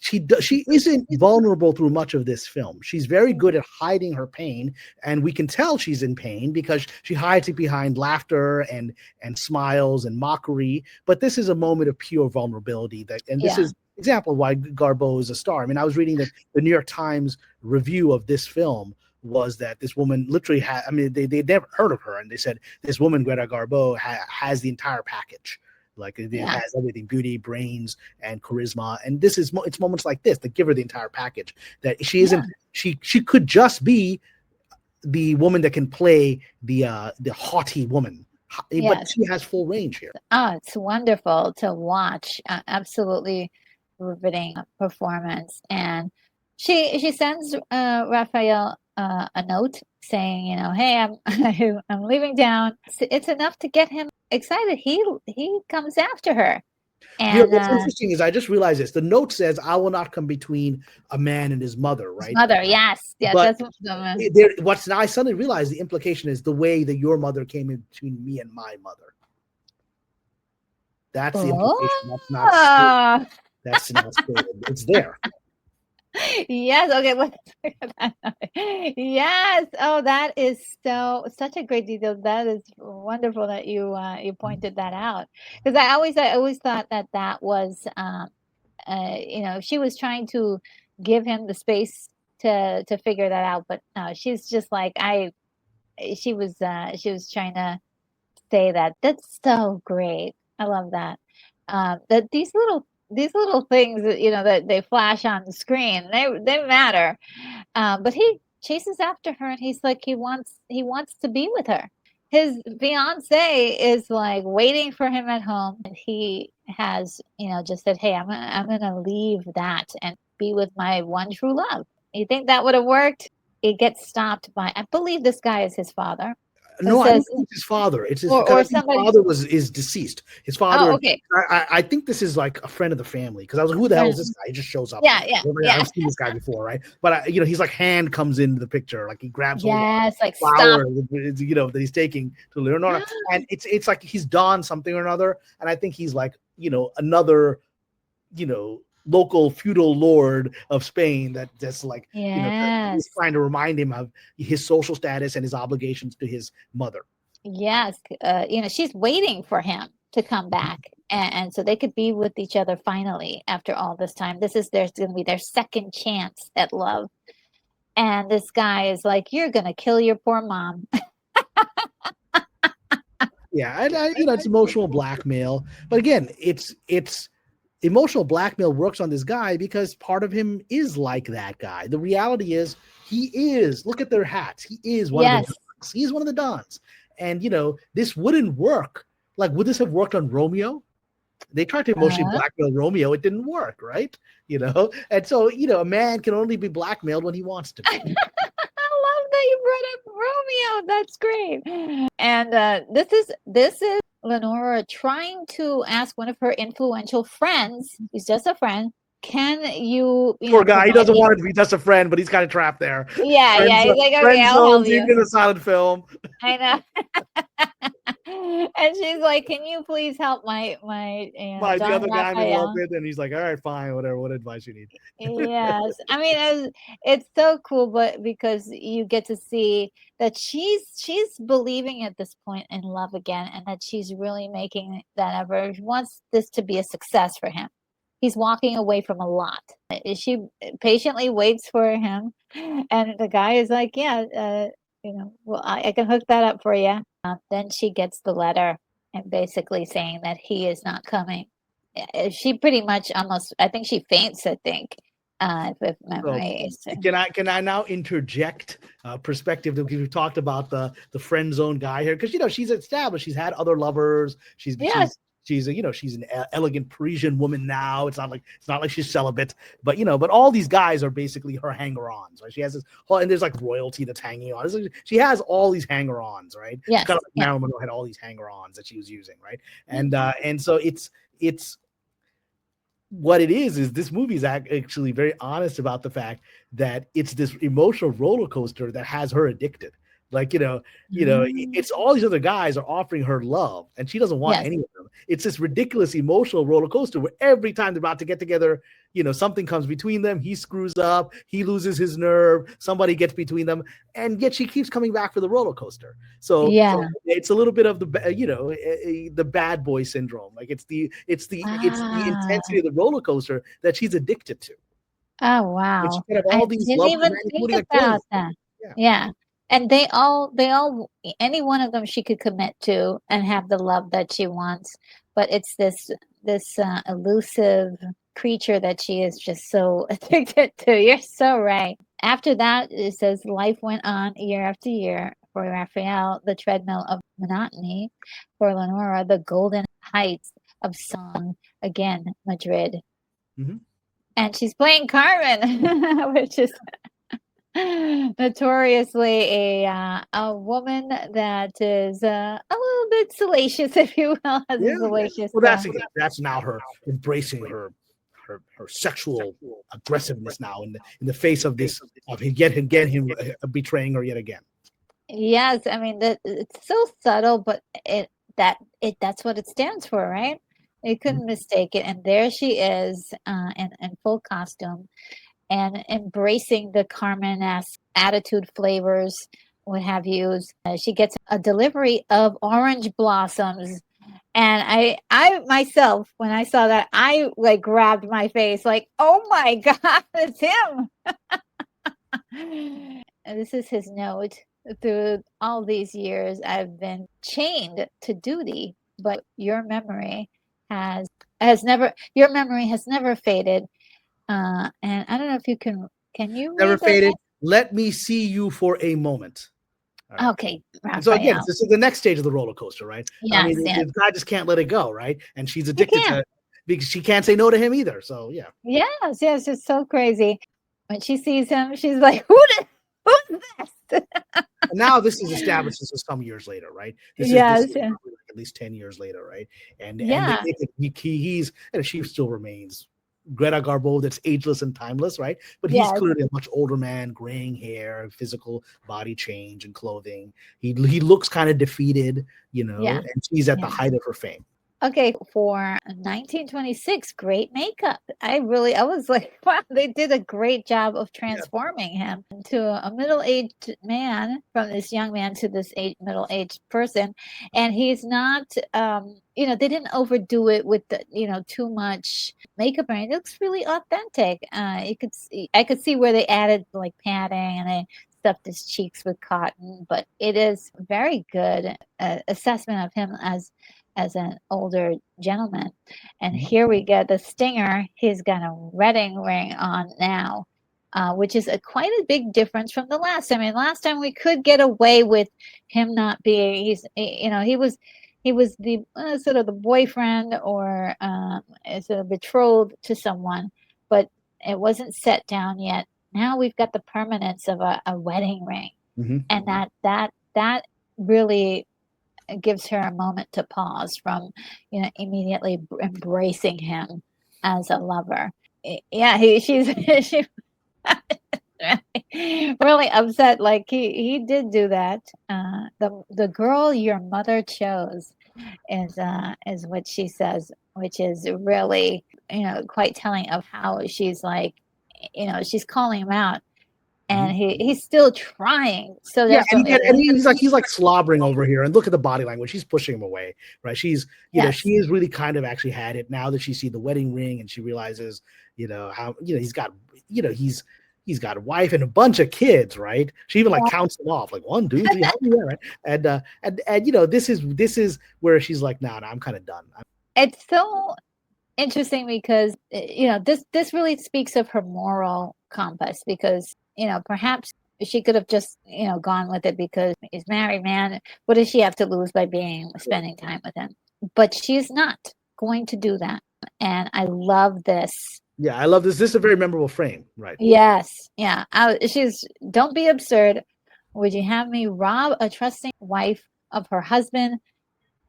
she isn't vulnerable through much of this film. She's very good at hiding her pain, and we can tell she's in pain because she hides it behind laughter and smiles and mockery. But this is a moment of pure vulnerability and this is example of why Garbo is a star. I mean, I was reading that the New York Times review of this film was that this woman literally had. I mean, they'd never heard of her, and they said this woman Greta Garbo has the entire package. Like it has everything: beauty, brains, and charisma. And this is it's moments like this that give her the entire package. That she isn't. She could just be the woman that can play the haughty woman, but she has full range here. Oh, it's wonderful to watch. Absolutely riveting performance. And she sends Raphael a note saying, you know, hey, I'm leaving town. It's enough to get him excited. He comes after her. And what's interesting is I just realized this. The note says, "I will not come between a man and his mother." Right? His mother, yes. But that's I suddenly realized the implication is the way that your mother came in between me and my mother. That's the implication. That's not. That's not stated. It's there. Yes. Okay. Yes. Oh, that is such a great detail. That is wonderful that you pointed that out, because I always thought that was you know, she was trying to give him the space to figure that out, but no, she's just like she was trying to say that. That's so great. I love that. That these little things that, you know, that they flash on the screen, they matter. But he chases after her, and he's like, he wants to be with her. His fiance is like waiting for him at home, and he has, you know, just said, hey, I'm gonna leave that and be with my one true love. You think that would have worked? It gets stopped by, I believe this guy is his father. No, I don't think it's his father. It's his, or his father is deceased. His father. Oh, okay. I think this is like a friend of the family, because I was like, who the hell is this guy? He just shows up. Yeah. I've seen this guy before, right? But you know, he's like hand comes into the picture, like he grabs like flower, you know, that he's taking to Leonora, and it's like he's donned something or another, and I think he's like, you know, another, you know, local feudal lord of Spain that's like, you know, he's trying to remind him of his social status and his obligations to his mother. Yes. You know, she's waiting for him to come back, and so they could be with each other finally after all this time. There's going to be their second chance at love, and this guy is like, you're going to kill your poor mom. Yeah, you know, it's emotional blackmail, but again, it's emotional blackmail works on this guy because part of him is like that guy. The reality is look at their hats. He is one of the dons. He's one of the dons. And, you know, this wouldn't work. Like, would this have worked on Romeo? They tried to emotionally blackmail Romeo. It didn't work, right? You know? And so, you know, a man can only be blackmailed when he wants to be. I love that you brought up Romeo. That's great. And this is Lenora trying to ask one of her influential friends, he's just a friend, can you poor guy, he doesn't want to be just a friend, but he's kind of trapped there. He's like, okay, I'll help you. In a silent film. I know. And she's like, can you please help my the other guy I'm in love with? And he's like, all right, fine, whatever, what advice you need. Yes. I mean, it's so cool, but because you get to see that she's believing at this point in love again, and that she's really making that effort. She wants this to be a success for him. He's walking away from a lot. She patiently waits for him, and the guy is like, yeah, you know, well, I can hook that up for you. Then she gets the letter and basically saying that he is not coming. She pretty much almost, I think she faints, I think, if memory is. Can I now interject perspective? We've talked about the friend zone guy here, because, you know, she's established. She's had other lovers. She's you know, she's an elegant Parisian woman now. It's not like she's celibate, but, you know, but all these guys are basically her hanger-ons, right? She has this whole, and there's like royalty that's hanging on. She has all these hanger-ons, right? Yes. Kind of like Marilyn Monroe had all these hanger-ons that she was using, right? And so it's what it is this movie is actually very honest about the fact that it's this emotional roller coaster that has her addicted. Like, Mm. it's all these other guys are offering her love, and she doesn't want Yes. any of them. It's this ridiculous emotional roller coaster where every time they're about to get together, something comes between them. He screws up, he loses his nerve, somebody gets between them, and yet she keeps coming back for the roller coaster. So Yeah. it's a little bit of the bad boy syndrome. Like it's the Ah. intensity of the roller coaster that she's addicted to. Oh, And she wow. can have I all these didn't love even commands, think including like killing about them. that. Yeah. Yeah. And they all, any one of them she could commit to and have the love that she wants. But it's this elusive creature that she is just so addicted to. You're so right. After that, it says life went on year after year for Raphael, the treadmill of monotony. For Lenora, the golden heights of song. Again, Madrid. Mhm. And she's playing Carmen, which is notoriously a woman that is a little bit salacious, if you will, has Yeah, a yeah. salacious. Well, that's now her embracing her sexual aggressiveness now in the face of this of him betraying her yet again. Yes, I mean that it's so subtle, but that's what it stands for, right? You Mhm. couldn't mistake it. And there she is, in full costume and embracing the Carmen-esque attitude, flavors, what have yous. She gets a delivery of orange blossoms. And I myself, when I saw that, I like grabbed my face, like, oh my God, it's him. And this is his note. Through all these years, I've been chained to duty, but your memory has never faded. And I don't know if can you Never read that faded. next? Let me see you for a moment. All right. Okay, And so again, Raphael. this is the next stage of the roller coaster, right? I Yes, mean, yes. the guy just can't let it go, right? And she's You addicted to can. it because she can't say no to him either. So yeah. Yes, yes, it's so crazy. When she sees him, she's like, who's this? And now this is established. This is some years later, right? This Yes, is yeah. probably like at least 10 years later, right? And they Yeah, make it he's and she still remains Greta Garbo, that's ageless and timeless, right? But he's yes, clearly a much older man, graying hair, physical body change and clothing. He looks kind of defeated, yeah, and she's at the yeah. height of her fame. Okay, for 1926, great makeup. I was like, wow, they did a great job of Yeah. transforming him into a middle-aged man, from this young man to this middle-aged person. And he's not, they didn't overdo it with too much makeup. And it looks really authentic. I could see where they added like padding and they stuffed his cheeks with cotton, but it is very good assessment of him as an older gentleman. And Mhm. here we get the stinger. He's got a wedding ring on now, which is quite a big difference from the last time. I mean, last time we could get away with him not being. He was the sort of the boyfriend or sort of betrothed to someone, but it wasn't set down yet. Now we've got the permanence of a wedding ring, Mhm. and that really gives her a moment to pause from, immediately embracing him as a lover. Yeah, she's she really upset. Like he did do that. The girl your mother chose is what she says, which is really quite telling of how she's like, she's calling him out, and Mhm. he's still trying so Yeah, and, desperately. he's like slobbering over here, and look at the body language. She's pushing him away, right? Yes, She is really kind of actually had it now that she sees the wedding ring, and she realizes, how he's got a wife and a bunch of kids, right? She even like counts them off, like 1, 2, 3, how many? Right? And this is where she's like, nah, I'm kind of done. it's so interesting because this really speaks of her moral compass, because perhaps she could have just gone with it because he's married man. What does she have to lose by spending time with him? But she's not going to do that, and I love this. Yeah, I love this. This is a very memorable frame, right? Yes, yeah. She's don't be absurd. Would you have me rob a trusting wife of her husband,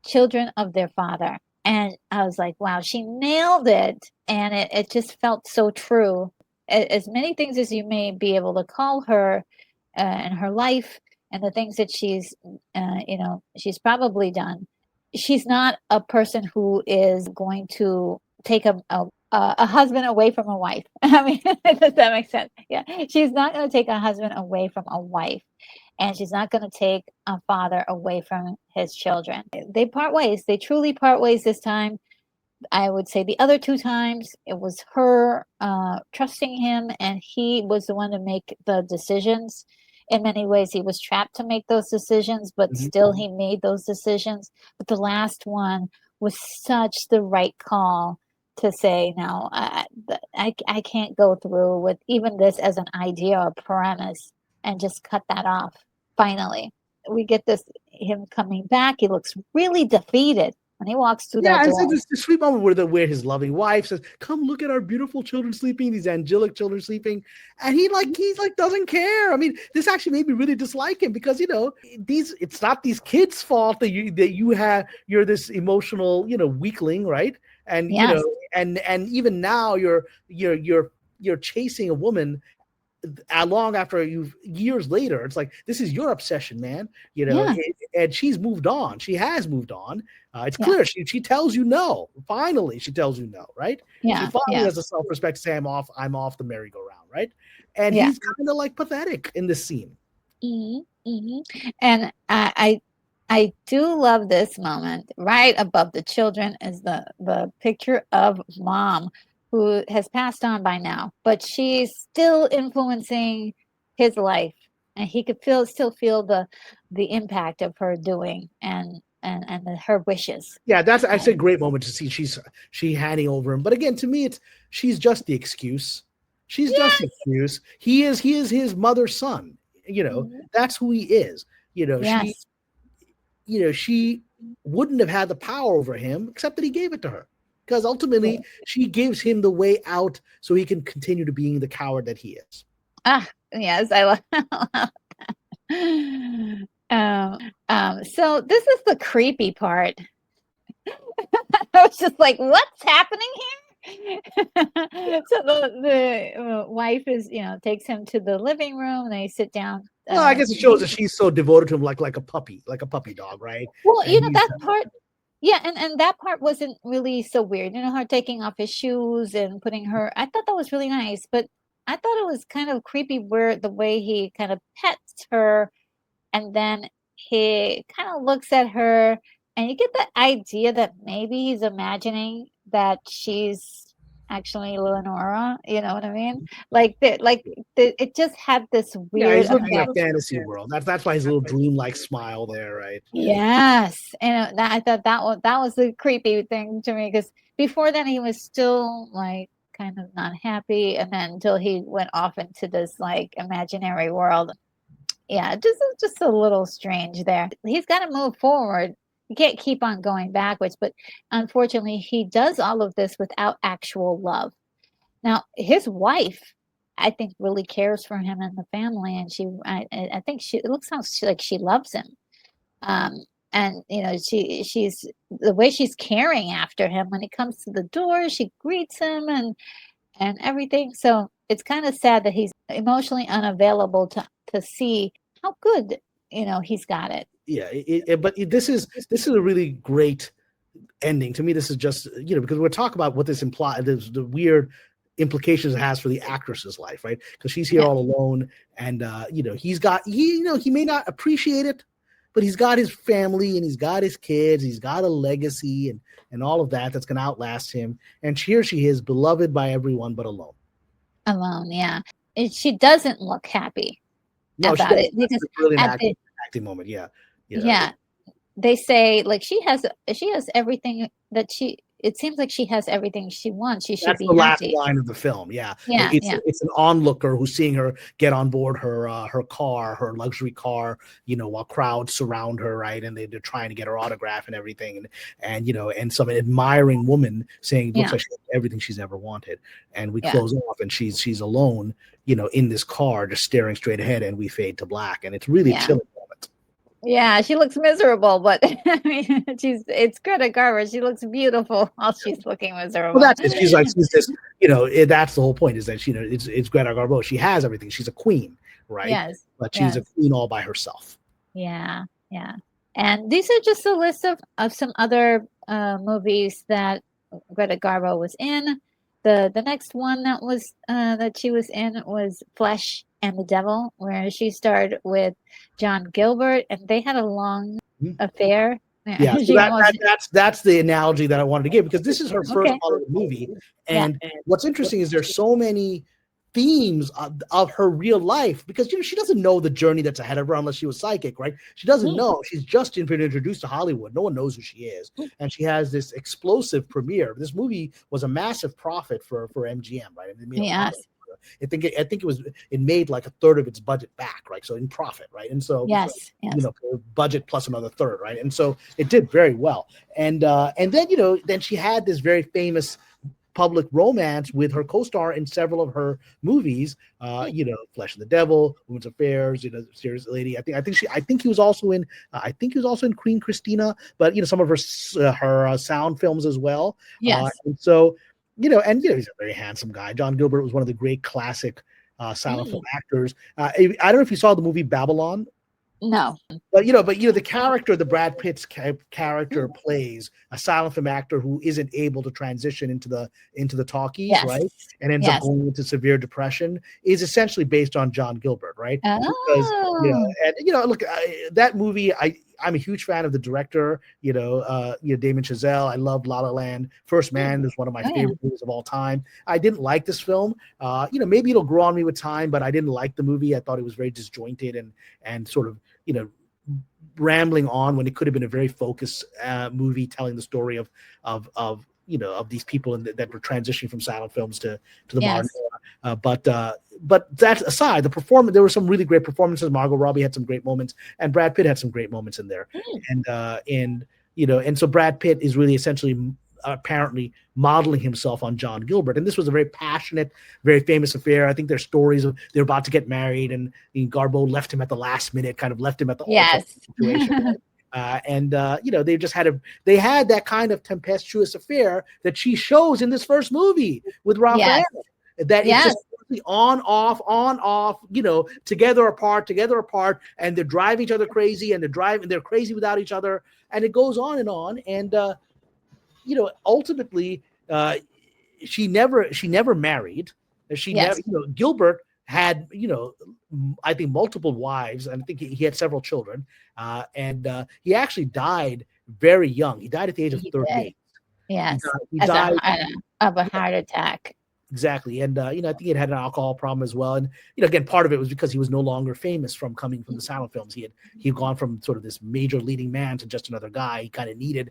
children of their father? And I was like, wow, she nailed it. And it just felt so true. As many things as you may be able to call her in her life, and the things that she's she's probably done. She's not a person who is going to take a husband away from a wife. I mean, does that make sense? Yeah, she's not going to take a husband away from a wife, and she's not going to take a father away from his children. They part ways. They truly part ways this time. I would say the other two times it was her trusting him, and he was the one to make the decisions. In many ways, he was trapped to make those decisions, but still he made those decisions. But the last one was such the right call to say, no, I can't go through with even this as an idea or premise, and just cut that off. Finally, we get him coming back. He looks really defeated when he walks through that door. Yeah, it's this sweet moment where his loving wife says, "Come look at our beautiful children sleeping, these angelic children sleeping," and he's like doesn't care. I mean, this actually made me really dislike him because it's not these kids' fault that you're this emotional weakling, right? And yes. And even now you're chasing a woman long after years later. It's like, this is your obsession, man. And she's moved on. She has moved on. It's clear. She tells you no. Finally, she tells you no, right? Yeah. She finally has the self-respect to say, I'm off the merry-go-round, right? And he's kind of like pathetic in this scene. And I do love this moment. Right above the children is the picture of mom, who has passed on by now, but she's still influencing his life, and he could still feel the impact of her doing and her wishes. Yeah, that's actually a great moment to see. She handing over him, but again, to me, she's just the excuse. She's just the excuse. He is his mother's son. That's who he is. She wouldn't have had the power over him except that he gave it to her. Because ultimately, she gives him the way out so he can continue to being the coward that he is. Yes, I love that. So this is the creepy part. I was just like, what's happening here? So the wife takes him to the living room, and they sit down. Well, I guess it shows that she's so devoted to him, like a puppy dog, right? Well, that part. Yeah, and that part wasn't really so weird. Her taking off his shoes and putting her. I thought that was really nice, but I thought it was kind of creepy where the way he kind of pets her, and then he kind of looks at her, and you get the idea that maybe he's imagining that she's actually Leonora. You know what I mean? It just had this weird. Yeah, he's living in a fantasy world. That's why his little dream-like smile there, right? Yes, and I thought that was the creepy thing to me, because before then he was still like kind of not happy, and then until he went off into this like imaginary world. Yeah, just a little strange there. He's got to move forward. You can't keep on going backwards, but unfortunately, he does all of this without actual love. Now, his wife, I think, really cares for him and the family, and I think it looks like she loves him. And she's the way she's caring after him when he comes to the door, she greets him and everything. So it's kind of sad that he's emotionally unavailable to see how good he's got it. Yeah, but this is a really great ending. To me, this is just because we're talking about what this implies, the weird implications it has for the actress's life, right? Because she's here all alone, and he may not appreciate it, but he's got his family and he's got his kids, he's got a legacy and all of that's going to outlast him. And here she is, beloved by everyone, but alone. Alone, yeah. She doesn't look happy about it, because really an acting moment, yeah. Yeah, they say like she has everything that it seems like she has everything she wants. She should be happy. That's the last line of the film. Yeah. It's an onlooker who's seeing her get on board her car, her luxury car, while crowds surround her, right? And they're trying to get her autograph and everything. And some admiring woman saying, looks like she has everything she's ever wanted. And we close off, and she's alone, in this car, just staring straight ahead, and we fade to black. And it's really a chilling moment. Yeah, she looks miserable, but I mean, it's Greta Garbo. She looks beautiful while she's looking miserable. Well, that's it. She's this, that's the whole point, is that, it's Greta Garbo. She has everything. She's a queen, right? Yes. But she's a Yes. queen all by herself. Yeah. Yeah. And these are just a list of some other movies that Greta Garbo was in. The next one that she was in was Flesh and the Devil, where she starred with John Gilbert, and they had a long affair. Yeah, so She almost that's the analogy that I wanted to give, because this is her first okay. Hollywood movie, Yeah. and what's interesting is there's so many themes of her real life, because she doesn't know the journey that's ahead of her unless she was psychic, right? She doesn't know. She's just been introduced to Hollywood. No one knows who she is, and she has this explosive premiere. This movie was a massive profit for MGM, right? And they made a lot of Yes. I think it made like a third of its budget back, right? So in profit, right? And so Yes. Yes. budget plus another third, right? And so it did very well. And then then she had this very famous public romance with her co-star in several of her movies, Flesh and the Devil, Women's Affairs, Serious Lady. I think he was also in Queen Christina, but some of her sound films as well. Yes. And so he's a very handsome guy. John Gilbert was one of the great classic silent film actors. I don't know if you saw the movie Babylon. No. But the character, the Brad Pitt's character plays a silent film actor who isn't able to transition into the talkies, Yes. right? And ends up going into severe depression, is essentially based on John Gilbert, right? Oh. Because look, that movie, I'm a huge fan of the director, Damien Chazelle. I loved La La Land. First Man is one of my favorite movies of all time. I didn't like this film. Maybe it'll grow on me with time, but I didn't like the movie. I thought it was very disjointed and sort of, rambling on when it could have been a very focused movie telling the story of these people that were transitioning from silent films to the modern era. But that aside, the performance, there were some really great performances. Margot Robbie had some great moments, and Brad Pitt had some great moments in there. And so Brad Pitt is really essentially apparently modeling himself on John Gilbert. And this was a very passionate, very famous affair. I think there's stories of they're about to get married, and Garbo left him at the last minute, kind of left him at the altar situation. They had that kind of tempestuous affair that she shows in this first movie with Raphael. That it's just on off, together apart, and they're driving each other crazy, and they're crazy without each other, and it goes on and on. And ultimately, she never married. Gilbert had, I think multiple wives, and I think he had several children. And he actually died very young. He died at the age of 38. Yes. He died of a heart attack. Exactly. And, I think he had an alcohol problem as well. And, again, part of it was because he was no longer famous from coming from the silent films. He'd gone from sort of this major leading man to just another guy. He kind of needed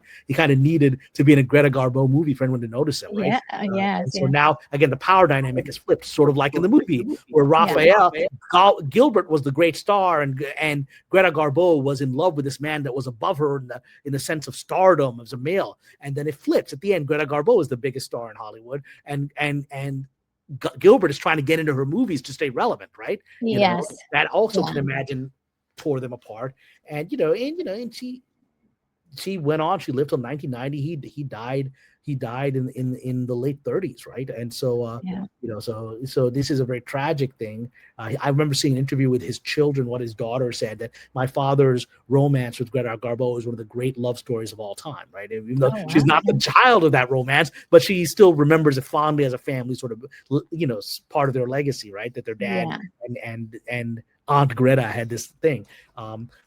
to be in a Greta Garbo movie for anyone to notice him, right? So now, again, the power dynamic is flipped, sort of like in the movie where Raphael, Gilbert was the great star, and Greta Garbo was in love with this man that was above her in the sense of stardom as a male. And then it flips. At the end, Greta Garbo is the biggest star in Hollywood, and Gilbert is trying to get into her movies to stay relevant, right? That also can imagine tore them apart. And and she went on. She lived till 1990. He died in the late 30s, right? And so so this is a very tragic thing. I remember seeing an interview with his children. What his daughter said, that my father's romance with Greta Garbo is one of the great love stories of all time, right? Even though she's not the child of that romance, but she still remembers it fondly as a family sort of, part of their legacy, right? That their dad and Aunt Greta had this thing.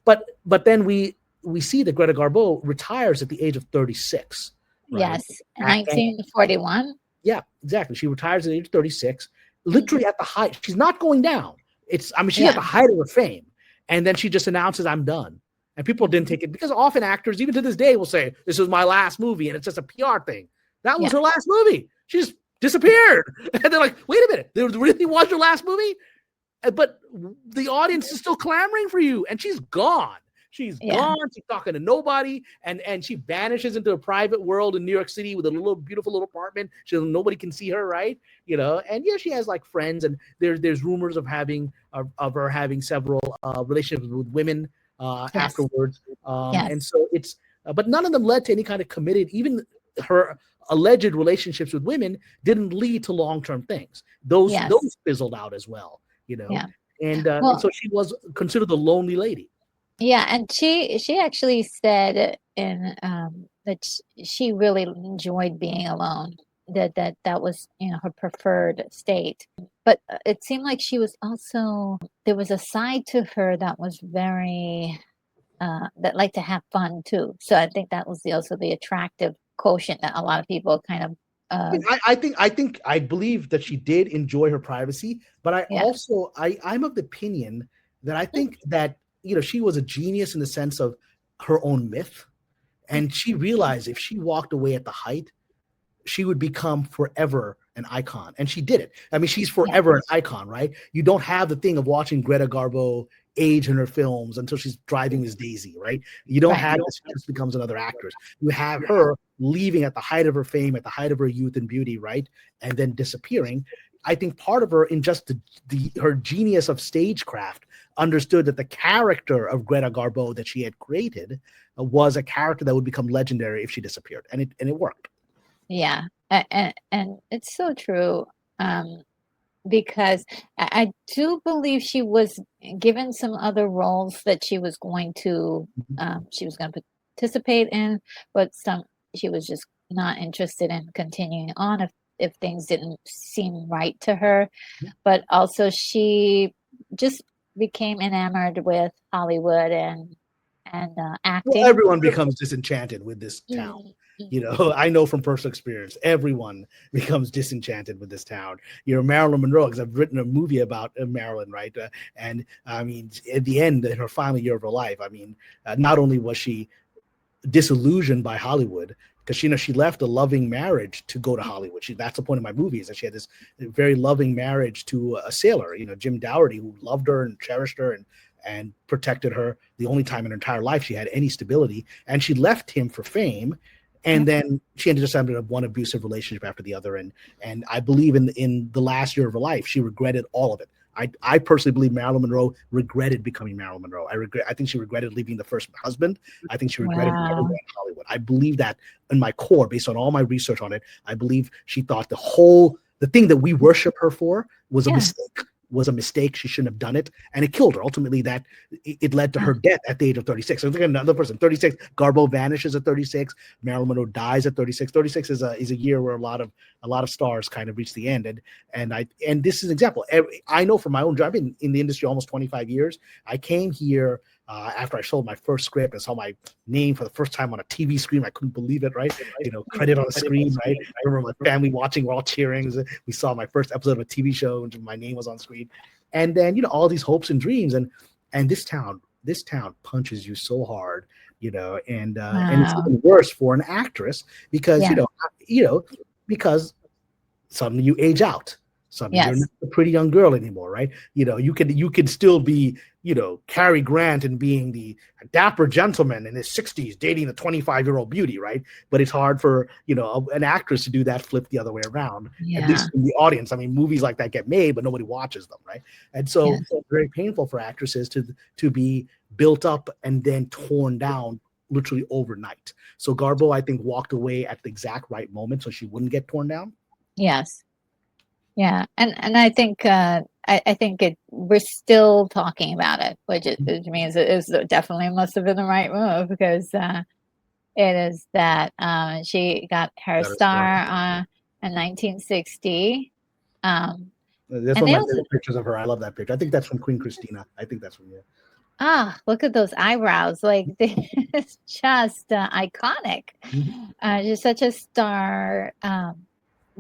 But then we see that Greta Garbo retires at the age of 36. Right? Yes, 1941. Yeah, exactly. She retires at the age of 36, literally at the height. She's not going down. She's at the height of her fame. And then she just announces, I'm done. And people didn't take it, because often actors, even to this day, will say, this was my last movie, and it's just a PR thing. That was her last movie. She just disappeared. And they're like, wait a minute, there really was your last movie? But the audience is still clamoring for you, and she's gone. She's gone. She's talking to nobody, and she vanishes into a private world in New York City with a beautiful little apartment. Nobody can see her, right? And she has like friends, and there's rumors of her having several relationships with women afterwards. And so but none of them led to any kind of committed. Even her alleged relationships with women didn't lead to long-term things. Those fizzled out as well. and Well, so she was considered the lonely lady. yeah, and she actually said in that she really enjoyed being alone. That was, you know, her preferred state. But it seemed like she was also, there was a side to her that was very that liked to have fun too. So I think that was also the attractive quotient that a lot of people kind of I believe that she did enjoy her privacy, but yeah. I'm of the opinion that I think that she was a genius in the sense of her own myth, and she realized if she walked away at the height, she would become forever an icon. And she did it. I mean, she's forever an icon, right? You don't have the thing of watching Greta Garbo age in her films until she's driving Miss Daisy, right? You don't have this, she just becomes another actress. You have her leaving at the height of her fame, at the height of her youth and beauty, right? And then disappearing. I think part of her, in just her genius of stagecraft, understood that the character of Greta Garbo that she had created was a character that would become legendary if she disappeared. And it worked. Yeah, and it's so true, because I do believe she was given some other roles that she was going to participate in, but she was just not interested in continuing on if things didn't seem right to her. But also she just became enamored with Hollywood and acting. Well, everyone becomes disenchanted with this town. Mm-hmm. I know from personal experience, everyone becomes disenchanted with this town. Marilyn Monroe, because I've written a movie about Marilyn, right? And I mean, at the end, in her final year of her life, I mean, not only was she disillusioned by Hollywood, because she left a loving marriage to go to Hollywood. That's the point of my movie, is that she had this very loving marriage to a sailor, Jim Dougherty, who loved her and cherished her and protected her the only time in her entire life she had any stability. And she left him for fame. And then she ended up one abusive relationship after the other. And I believe in the last year of her life, she regretted all of it. I personally believe Marilyn Monroe regretted becoming Marilyn Monroe. I think she regretted leaving the first husband. I think she regretted never going to Hollywood. I believe that in my core, based on all my research on it. I believe she thought the thing that we worship her for was a mistake. She shouldn't have done it, and it killed her. Ultimately, that it led to her death at the age of 36. So think of another person, 36. Garbo vanishes at 36. Marilyn Monroe dies at 36. 36 is a year where a lot of stars kind of reach the end. And this is an example. I know from my own job, I've been in the industry almost 25 years. I came here after I sold my first script and saw my name for the first time on a TV screen. I couldn't believe it, right? Credit on the screen, right? I remember my family watching, we're all cheering. We saw my first episode of a TV show and my name was on screen. And then, all these hopes and dreams. And this town punches you so hard, and it's even worse for an actress because, because suddenly you age out. Suddenly you're not a pretty young girl anymore, right? You can still be, Cary Grant and being the dapper gentleman in his 60s dating a 25-year-old beauty, right? But it's hard for, an actress to do that flip the other way around, at least in the audience. I mean, movies like that get made, but nobody watches them, right? And so it's very painful for actresses to be built up and then torn down literally overnight. So Garbo, I think, walked away at the exact right moment so she wouldn't get torn down. Yes. Yeah, and I think I think we're still talking about it, which means it definitely must have been the right move, because it is that she got her star in 1960. That's one of my favorite pictures of her. I love that picture. I think that's from Queen Christina. I think that's from you. Look at those eyebrows! Like, it's just iconic. She's such a star.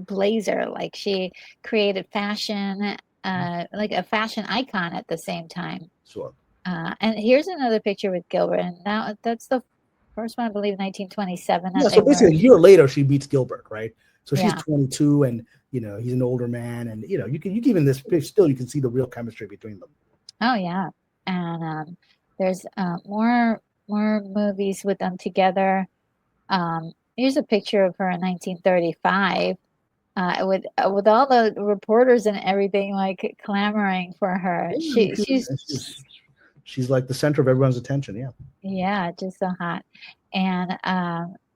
Blazer, like she created fashion, like a fashion icon at the same time. Sure. And here's another picture with Gilbert, and now that's the first one, I believe, 1927. Yeah, so basically a year later she meets Gilbert, right? So she's 22, and he's an older man, and you can even this still you can see the real chemistry between them. Oh yeah, and there's more movies with them together. Here's a picture of her in 1935. With all the reporters and everything like clamoring for her. She's like the center of everyone's attention. Yeah, just so hot. And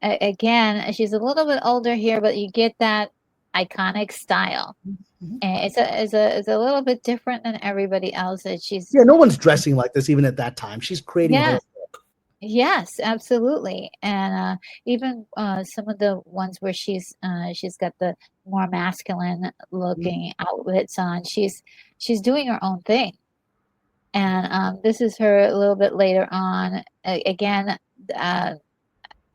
again, she's a little bit older here, but you get that iconic style. Mhm. And it's a little bit different than everybody else. That she's Yeah, no one's dressing like this even at that time. She's creating her own yes, look. yes, absolutely. And even some of the ones where she's got the more masculine Mhm. looking outfits on. She's doing her own thing. And this is her a little bit later on. Again, uh,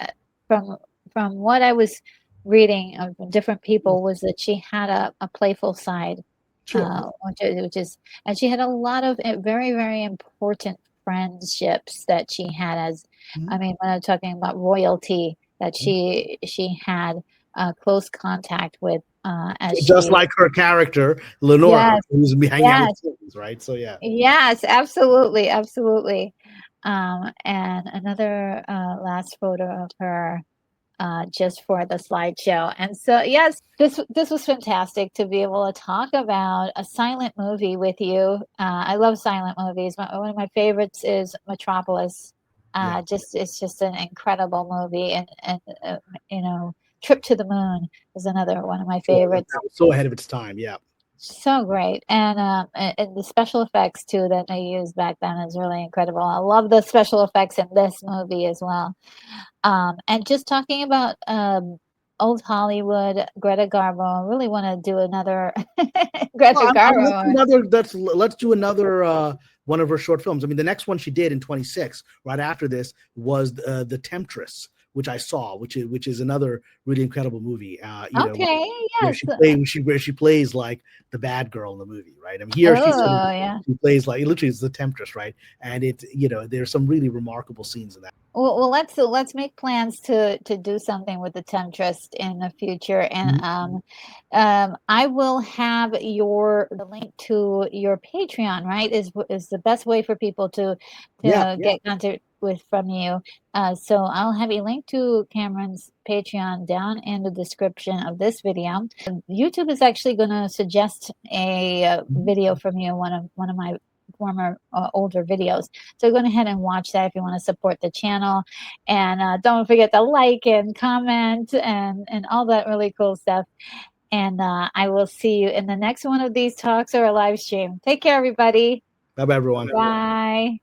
uh, from what I was reading of different people was that she had a playful side, Sure. which is, and she had a lot of very, very important friendships that she had as, Mhm. I mean, when I'm talking about royalty, that she had close contact with as Just she, like her character, Lenora, yes, who's hanging out with yes, kittens, right? So yeah. yes, absolutely, absolutely. And another last photo of her just for the slideshow. And so, yes, this was fantastic to be able to talk about a silent movie with you. I love silent movies. One of my favorites is Metropolis. Yeah. Just it's just an incredible movie, and you know, Trip to the Moon is another one of my Sure. favorites. That was so ahead of its time. Yeah. So great, and the special effects too that they used back then is really incredible. I love the special effects in this movie as well. And just talking about old Hollywood, Greta Garbo. I really want to do another Well, Greta let's do Garbo. another. Let's do another one of her short films. I mean, the next one she did in 26, right after this, was the Temptress, which I saw, which is another really incredible movie. Okay, Where yes. she plays where she plays like the bad girl in the movie, right? I mean, here Oh, yeah. she plays like literally it's the Temptress, right? And it there's some really remarkable scenes in that. Well, let's make plans to do something with the Temptress in the future, and Mhm. I will have the link to your Patreon. Right, is the best way for people to Yeah, yeah. get contact with from you. So I'll have a link to Cameron's Patreon down in the description of this video. YouTube is actually going to suggest a Mhm. video from you, one of my former older videos. So go ahead and watch that if you want to support the channel. And don't forget to like and comment and all that really cool stuff. And I will see you in the next one of these talks or a live stream. Take care, everybody. Bye, bye, everyone. Bye.